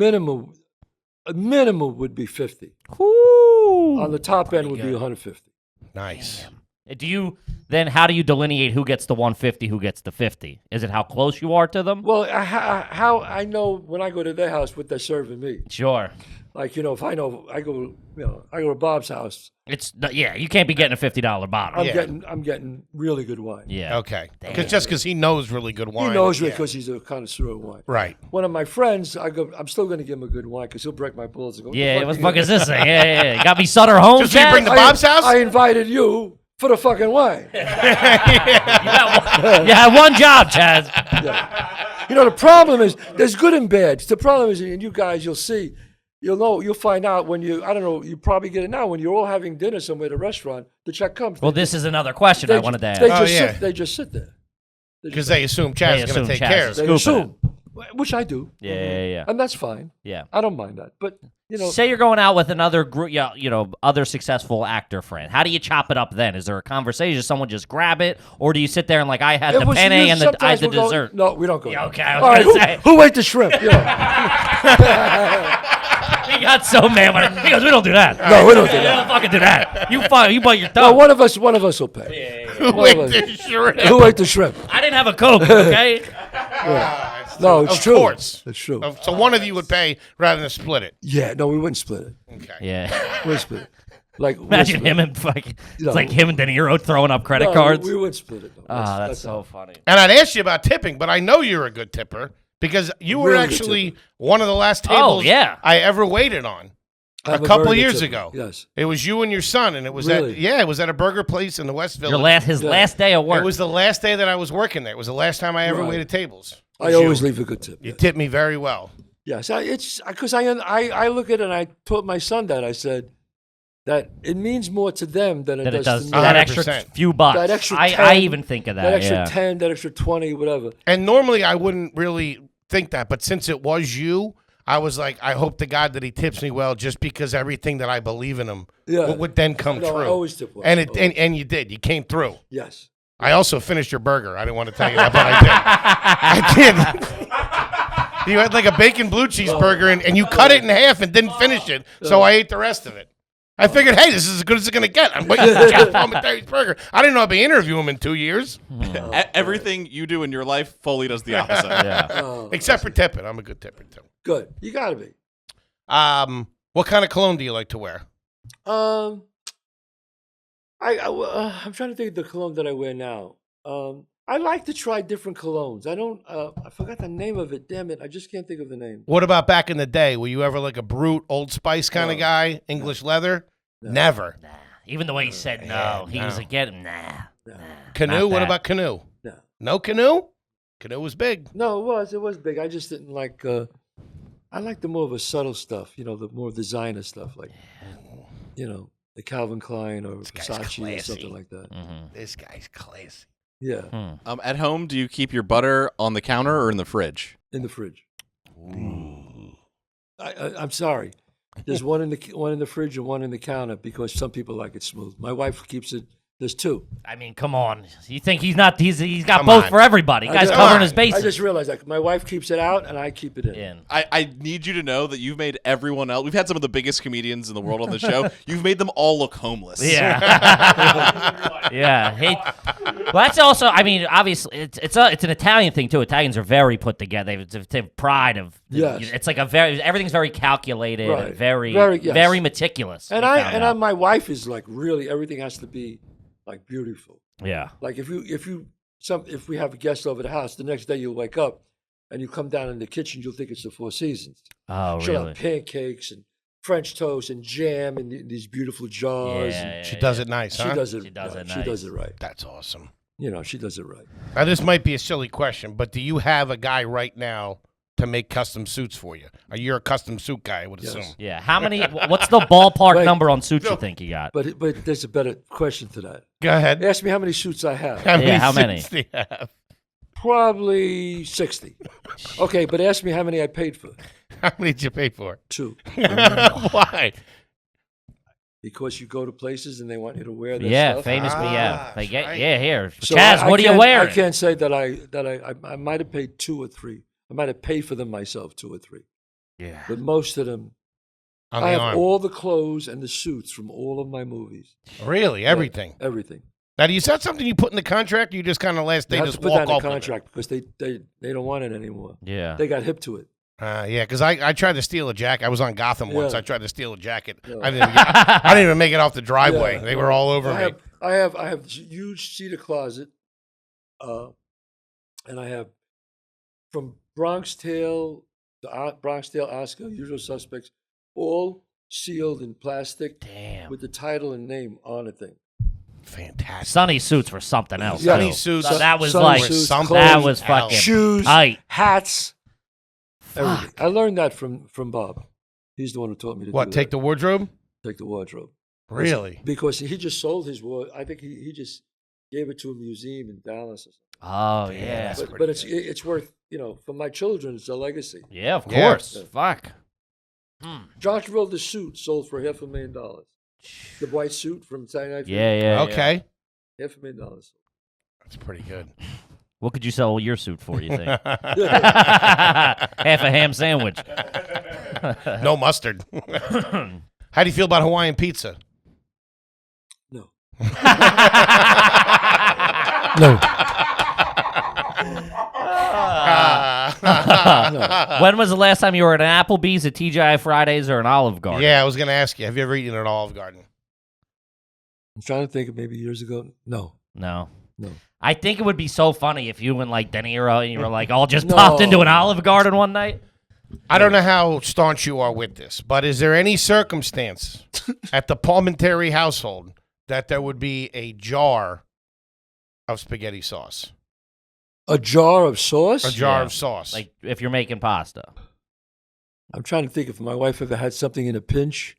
minimum would be 50. Ooh. On the top end would be 150. Nice. How do you delineate who gets the 150, who gets the 50? Is it how close you are to them? Well, how I know when I go to their house what they're serving me. Sure. Like, if I know I go to Bob's house, You can't be getting a $50 bottle. I'm getting really good wine. Yeah. Okay. Because he knows really good wine. He knows me Yeah. because he's a connoisseur of wine. Right. One of my friends, I'm still going to give him a good wine because he'll break my balls and go, Yeah, what the fuck is this thing? Yeah. You got me Sutter Home, Just so you bring the Bob's house? I invited you for the fucking wine. You had one job, Chaz. The problem is there's good and bad. The problem is, and you guys, you'll see, you'll find out when you probably get it now when you're all having dinner somewhere at a restaurant. The check comes. Well, this is another question I wanted to ask. They just sit there. Because they assume Chaz is going to take care of it. They assume, which I do. Yeah. And that's fine. Yeah. I don't mind that. But say you're going out with another group, other successful actor friend. How do you chop it up then? Is there a conversation? Does someone just grab it, or do you sit there and I had the penne and I had the dessert? No, we don't go. Yeah, okay, All right, who ate the shrimp? He got so mad when he goes, "We don't do that." No, we don't do We that. don't fucking do that. You bite your No, tongue. one of us will pay. Who ate the shrimp? Who ate the shrimp? I didn't have a Coke, okay? No, it's Of true. course. It's true. So one of you would pay rather than split it. Yeah, no, we wouldn't split it. Okay. Yeah. We wouldn't split it. Like Imagine him and it's like him and De Niro throwing up credit cards. We wouldn't split it. No. That's so funny. And I'd ask you about tipping, but I know you're a good tipper because you were Really good actually one of the last tables I ever waited on. A I'm couple very good years tipper. ago. Yes. It was you and your son, and it was Really? it was at a burger place in the West Village. His last day of work. It was the last day that I was working there. It was the last time I ever Right. waited tables. It I was always you. leave a good tip. You tipped me very well. Yes, it's because I look at it and I told my son that I said that it means more to them than it does to me. that extra 100%. few bucks. That extra I 10, even think of that. That extra yeah. 10, that extra 20, whatever. And normally I wouldn't really think that, but since it was you, I was like, I hope to God that he tips me well, just because everything that I believe in him would then come No, true. I always tip well. And Always. and you did. You came through. Yes. I also finished your burger. I didn't want to tell you that, but I did. I did. You had like a bacon blue cheeseburger, and you cut it in half and didn't finish it, so I ate the rest of it. I figured, hey, this is as good as it's going to get. I'm waiting for Chazz Palminteri's burger. I didn't know I'd be interviewing him in 2 years. Everything you do in your life, Foley does the opposite. Yeah. Except for tipping. I'm a good tipper, too. Good. You got to be. What kind of cologne do you like to wear? I'm trying to think of the cologne that I wear now. I like to try different colognes. I forgot the name of it. Damn it. I just can't think of the name. What about back in the day? Were you ever like a brute, Old Spice kind of guy? English leather? No. Never. Nah. Even the way he said no, he was again, nah. Canoe? Not What that. about canoe? No. No canoe? Canoe was big. No, it was big. I just didn't like. I like the more of a subtle stuff. The more designer stuff, like the Calvin Klein or guy's Versace or classy. something like that. This guy's classy. Yeah, At home, do you keep your butter on the counter or in the fridge? in the fridge. I'm sorry. There's one in the fridge and one in the counter because some people like it smooth. My wife keeps it. There's two. I mean, come on. You think he's got Come both on. for everybody? Guy's just- covering on. his bases. I just realized that my wife keeps it out and I keep it in. In. I need you to know that you've made everyone else. We've had some of the biggest comedians in the world on the show. You've made them all look homeless. Yeah. Yeah. Hey, well, that's also, I mean, obviously, it's an Italian thing, too. Italians are very put together. They have pride of, Yes. it's like everything's very calculated, Right. and very Very, yes. meticulous. And we found out. my wife is like really everything has to be like beautiful. Yeah. Like if we have a guest over the house, the next day you'll wake up and you come down in the kitchen, you'll think it's the Four Seasons. Oh, She'll really? have pancakes and French toast and jam in these beautiful jars. Yeah, and She does it nice, she huh? does it. She does it She nice. does it right. That's awesome. She does it right. Now, this might be a silly question, but do you have a guy right now to make custom suits for you? Are you a custom suit guy, I would Yes. assume? Yeah. How many, what's the ballpark Wait. number on suits you think you got? But there's a better question to that. Go ahead. Ask me how many suits I have. How many? suits do you have? Probably 60. Okay, but ask me how many I paid for. How many did you pay for? 2. Why? Because you go to places and they want you to wear their Yeah, stuff. famous, yeah. Ah, They get, right. yeah, here. So Chazz, I what are you can't- wearing? I can't say that I might have paid 2 or 3. I might have paid for them myself, 2 or 3. Yeah. But most of them, On I the have arm. all the clothes and the suits from all of my movies. Really? Everything? Everything. Now, is that something you put in the contract, or you just kind of last They day have just to put walk that in off the with contract because they don't want it anymore. Yeah. They got hip to it. Yeah, because I tried to steal a jacket. I was on Gotham once. Yeah. I tried to steal a jacket. Yeah. I didn't even make it off the driveway. Yeah. They were all over me. I have a huge cedar closet, and I have from Bronx Tale to Bronx Tale, Oscar, Usual Suspects, all sealed in plastic Damn. with the title and name on the thing. Fantastic. Sunny suits were something else. Yeah. too. Sunny suits. That was Sunny like, suits, something that clothes, was fucking shoes, tight. hats, everything. Fuck. I learned that from Bob. He's the one who taught me to What, do take that. the wardrobe? Take the wardrobe. Really? Because he just sold his wardrobe. I think he just gave it to a museum in Dallas or something. Oh, Damn, yeah. that's But, pretty but it's worth, for my children, it's a legacy. Yeah, of Yeah. course. Fuck. John Travolta's suit sold for $500,000. The white suit from Saturday Night Fever. Yeah. Okay. $500,000. That's pretty good. What could you sell your suit for, you think? Half a ham sandwich. No mustard. How do you feel about Hawaiian pizza? No. When was the last time you were at an Applebee's, a TGI Fridays, or an Olive Garden? Yeah, I was going to ask you. Have you ever eaten at Olive Garden? I'm trying to think of maybe years ago. No. No. No. I think it would be so funny if you and like De Niro and you were like all just No. popped into an Olive Garden one night. I don't know how staunch you are with this, but is there any circumstance at the Palminteri household that there would be a jar of spaghetti sauce? A jar of sauce? A jar Yeah. of sauce. Like if you're making pasta. I'm trying to think if my wife ever had something in a pinch.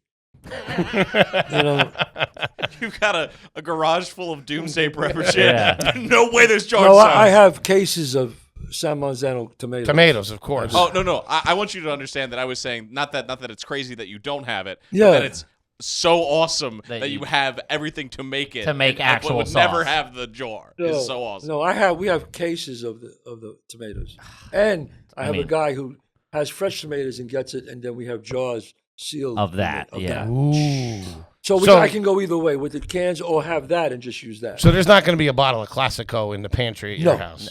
You've got a garage full of doomsday prepper shit. Yeah. No way there's jar No, sauce. I have cases of San Marzano tomatoes. Tomatoes, of course. Oh no! I want you to understand that I was saying not that it's crazy that you don't have it, Yeah. but that it's so awesome That that you- you have everything to make it. To make and actual would never sauce. have the jar. No, It's so awesome. No, we have cases of the tomatoes, and I have mean- a guy who has fresh tomatoes and gets it, and then we have jars sealed Of that, yeah. Ooh. So, So- I can go either way with the cans or have that and just use that. So there's not going to be a bottle of Classico in the pantry at your No. house.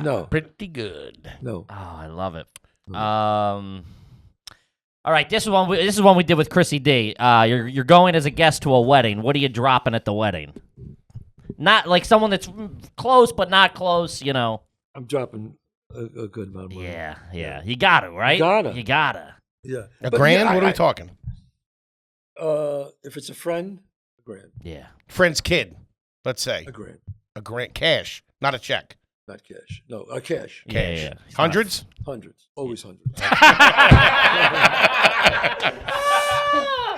No, Pretty good. no. Oh, I love it. All right, this is one. This is one we did with Chrissy D. You're going as a guest to a wedding. What are you dropping at the wedding? Not like someone that's close but not close. You know. I'm dropping a good amount of money. Yeah. You got to, right? You gotta. Yeah. A But grand? yeah, What are we talking? If it's a friend, a grand. Yeah. Friend's kid, let's say. A grand. A grand cash, not a check. Not cash. No, cash. Cash. Yeah. Hundreds? Hundreds. Always hundreds.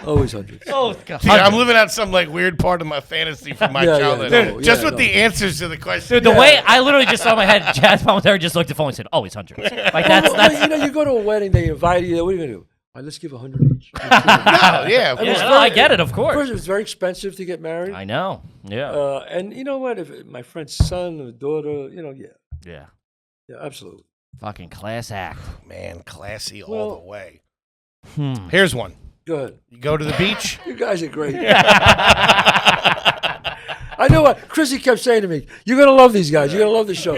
Always hundreds. Oh God. Dude, I'm living out some like weird part of my fantasy from my Yeah, childhood. no, Just yeah, with no. the answers to the question. Dude, the way I literally just saw in my head, Chazz Palminteri just looked at the phone and said, "Always hundreds." Like that's You go to a wedding, they invite you. What are you gonna do? All right, let's give 100 each. Oh, yeah, of I mean, course. Yeah, no, I get it, of course. First, it's very expensive to get married. I know. Yeah. And you know what? If my friend's son or daughter, Yeah. yeah, absolutely. Fucking class act. Man, classy all Well- the way. Hmm. Here's one. Go ahead. You go to the beach. You guys are great. I know what Chrissy kept saying to me. You're gonna love these guys. You're gonna love the show.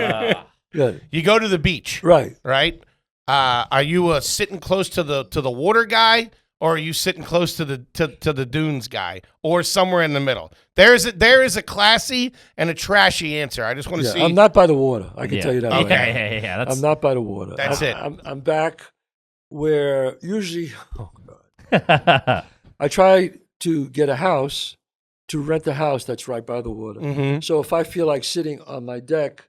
Good. You go to the beach, Right. right? Are you sitting close to the water guy, or are you sitting close to the dunes guy, or somewhere in the middle? There is a classy and a trashy answer. I just want to see. I'm not by the water. I can Yeah. tell you that. Okay. right now. Yeah. That's I'm not by the water. That's it. I'm back where usually. Oh God. I try to get a house, to rent a house that's right by the water. Mm-hmm. So if I feel like sitting on my deck,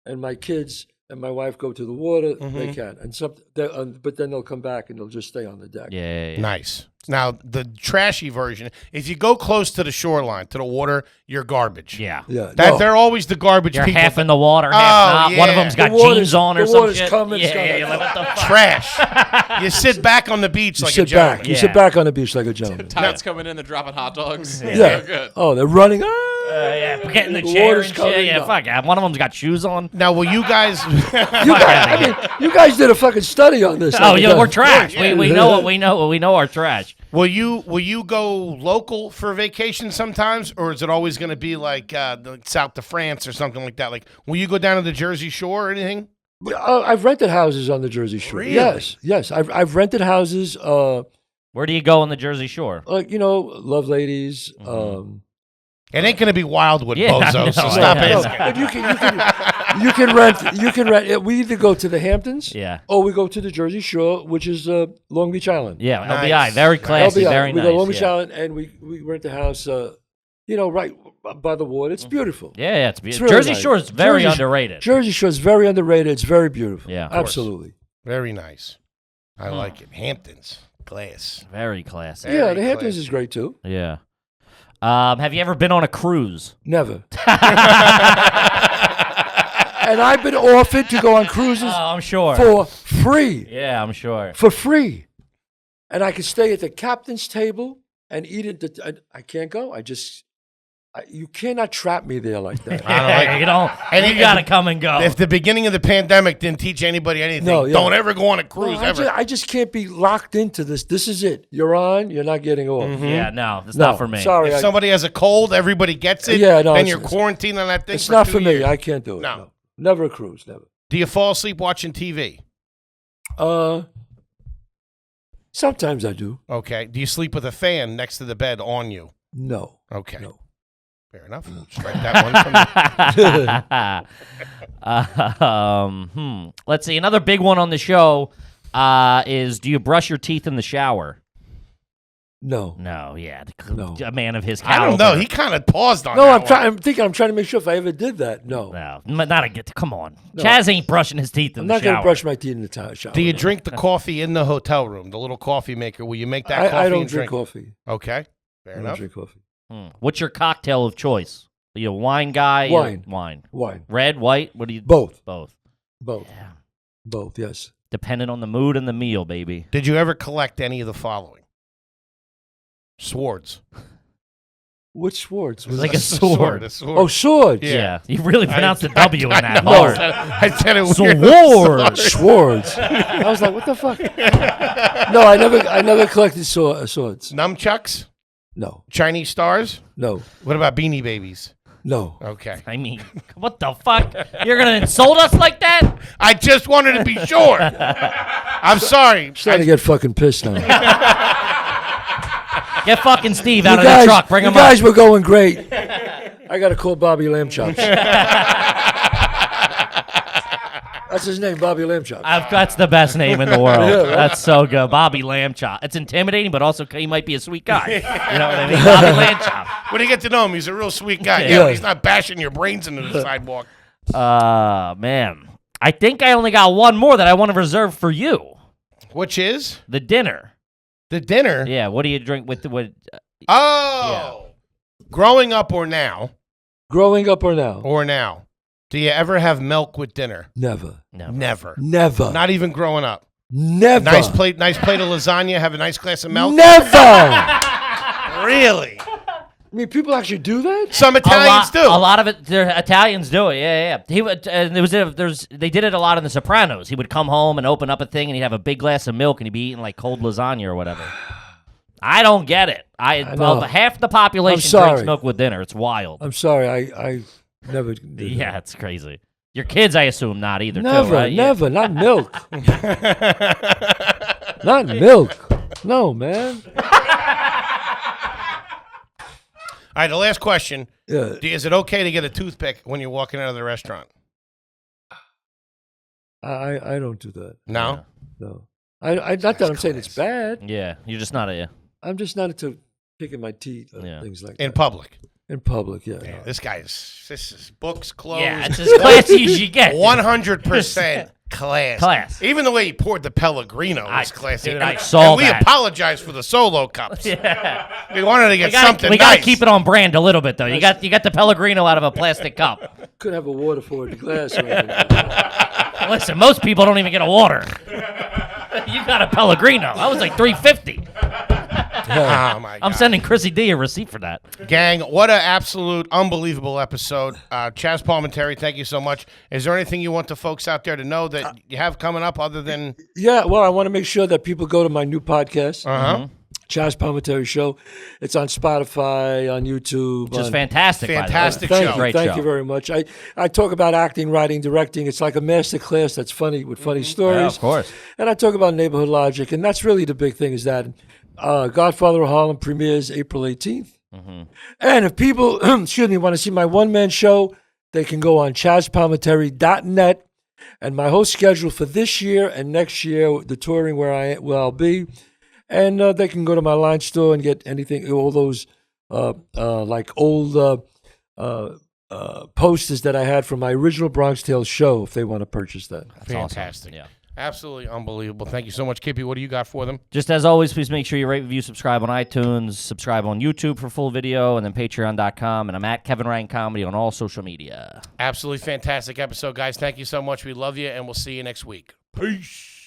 and my kids and my wife go to the water, they can. And but then they'll come back and they'll just stay on the deck. Yeah. Nice. Now the trashy version. If you go close to the shoreline, to the water, you're garbage. Yeah. Yeah. That no. they're always the garbage You're people. half in the water, half Oh, not. One of yeah. them's got The water's- jeans on or the some water's shit. coming, it's Yeah, coming. you're like, what the fuck? Trash. You sit back on the beach You like a sit gentleman. back. You Yeah. sit back on the beach like a gentleman. Tide's coming in, they're dropping hot dogs. Yeah. So good. Oh, they're running. Yeah, getting the The chair water's and coming shit. Yeah, up. fuck. One of them's got shoes on. Now, will you guys? You guys did a fucking study on this. Oh, yeah, we're trash. Yeah. We know what we know. We know our trash. Will you go local for vacation sometimes, or is it always going to be like south to France or something like that? Like, will you go down to the Jersey Shore or anything? I've rented houses on the Jersey Shore. Really? Yes. I've rented houses. Where do you go on the Jersey Shore? Like love ladies. It ain't going to be Wildwood, Yeah, I bozo. know, So I stop know. asking. But you can rent. We either go to the Hamptons, Yeah. or we go to the Jersey Shore, which is Long Beach Island. Yeah, Nice. LBI. Very classy. LBI. Very we nice. go to Long Beach yeah. Island, and we rent a house. Right by the water. It's beautiful. Yeah, it's It's beautiful. really Jersey nice. Shore is very Jersey- underrated. Jersey Shore is very underrated. It's very beautiful. Yeah, of course. absolutely. Very nice. I like it. Hamptons, glass. Very classy. Very Yeah, the Hamptons classy. is great too. Yeah. Have you ever been on a cruise? Never. And I've been offered to go on cruises Oh, I'm sure. for free. Yeah, I'm sure. For free. And I could stay at the captain's table and eat it. I can't go. You cannot trap me there like that. I don't like it. You know, And you it- gotta come and go. If the beginning of the pandemic didn't teach anybody anything, No, yeah. don't ever go on a cruise No, ever. I just can't be locked into this. This is it. You're on. You're not getting off. Yeah, no, it's No, not for me. Sorry. If somebody has a cold, everybody gets it. Yeah, no, Then it's- you're quarantined on that thing. it's for not 2 for me. years. I can't do it. No. No. Never a cruise. Never. Do you fall asleep watching TV? Sometimes I do. Okay. Do you sleep with a fan next to the bed on you? No. Okay. No. Fair enough. Just write that one from me. Let's see. Another big one on the show is: do you brush your teeth in the shower? No. No. Yeah. No. A man of his I caliber. don't know. He kind of paused on No, that I'm one. trying. I'm trying to make sure if I ever did that. No. No, not a good. Come on, No. Chazz ain't brushing his teeth in I'm the not going shower. to brush my teeth in the shower. Do you no. drink the coffee in the hotel room, the little coffee maker? Will you make that coffee? I don't and drink coffee. Okay. Fair I don't enough. drink coffee. What's your cocktail of choice? Are you a wine guy? Wine. Wine. Wine. Red, white. What do you? Both. Both. Both. Yeah. Both. Yes. Depending on the mood and the meal, baby. Did you ever collect any of the following? Swords, Which swords? It's like a sword. A sword. Oh, swords. Yeah. You really pronounced the W in that know. hard. I said it weird. Sword. Swords. I was like, what the fuck? No, I never collected swords. Nunchucks? No, Chinese stars? no, What about Beanie Babies? no. Okay. I mean, what the fuck? You're going to insult us like that? I just wanted to be sure. I'm sorry. Starting to get fucking pissed now. Get fucking Steve out You of guys, the truck. Bring you him guys up. were going great. I got to call Bobby Lamb Chops. That's his name, Bobby Lamb Chops. That's the best name in the world. Yeah, right? That's so good. Bobby Lamb Chop. It's intimidating, but also he might be a sweet guy. You know what I mean? Bobby Lamb Chop. When you get to know him, he's a real sweet guy. Yeah. Yeah, but he's not bashing your brains into the sidewalk. Man. I think I only got one more that I want to reserve for you. Which is? The dinner. The dinner? Yeah, what do you drink with the... Oh. Growing up or now? Growing up or now? Or now. Do you ever have milk with dinner? Never. Never. Never. Not even growing up. Never. Nice plate of lasagna, have a nice glass of milk? Never. Really? I mean, people actually do that? Some Italians do. A lot of it, Italians do it. Yeah. He would, and they did it a lot in The Sopranos. He would come home and open up a thing, and he'd have a big glass of milk, and he'd be eating like cold lasagna or whatever. I don't get it. Well, half the population drinks milk with dinner. It's wild. I'm sorry. I never did that. Yeah, it's crazy. Your kids, I assume, not either. Never, too, right? never. Yeah. Not milk. Not milk. No, man. All right, the last question. Yeah. Is it okay to get a toothpick when you're walking out of the restaurant? I don't do that. No? No. I not that I'm saying it's bad. Yeah, you're just not a. I'm just not into picking my teeth or Yeah. things like In that. public? In public, yeah. Yeah, No. this is books, clothes. Yeah, it's as classy as you get. 100% class. Class. Even the way he poured the Pellegrino was classy. dude, And- I saw and we that. apologize for the solo cups. Yeah. We wanted to get something we nice. gotta keep it on brand a little bit though. You got the Pellegrino out of a plastic cup. Could have a water for it, the glass. Or anything. Listen, most people don't even get a water. You got a Pellegrino. That was like $3.50. Oh, my God. I'm sending Chrissy D a receipt for that. Gang, what an absolute unbelievable episode. Chazz Palminteri, thank you so much. Is there anything you want the folks out there to know that you have coming up other than... Yeah, well, I want to make sure that people go to my new podcast, Uh-huh. Chazz Palminteri Show. It's on Spotify, on YouTube. Which is on- fantastic. Fantastic by the way. show. Great Thank show. you very much. I talk about acting, writing, directing. It's like a master class that's funny with funny stories. Yeah, of course. And I talk about neighborhood logic, and that's really the big thing is that Godfather of Harlem premieres April 18th. Mm-hmm. And if people, excuse me, want to see my one-man show, they can go on ChazzPalminteri.net. And my whole schedule for this year and next year, the touring where I'll be. And they can go to my line store and get anything, all those like old posters that I had from my original Bronx Tale show if they want to purchase that. That's awesome. Fantastic. Yeah. Absolutely unbelievable. Thank you so much, Kippy. What do you got for them? Just as always, please make sure you rate, review, subscribe on iTunes, subscribe on YouTube for full video, and then patreon.com. And I'm at Kevin Ryan Comedy on all social media. Absolutely fantastic episode, guys. Thank you so much. We love you, and we'll see you next week. Peace.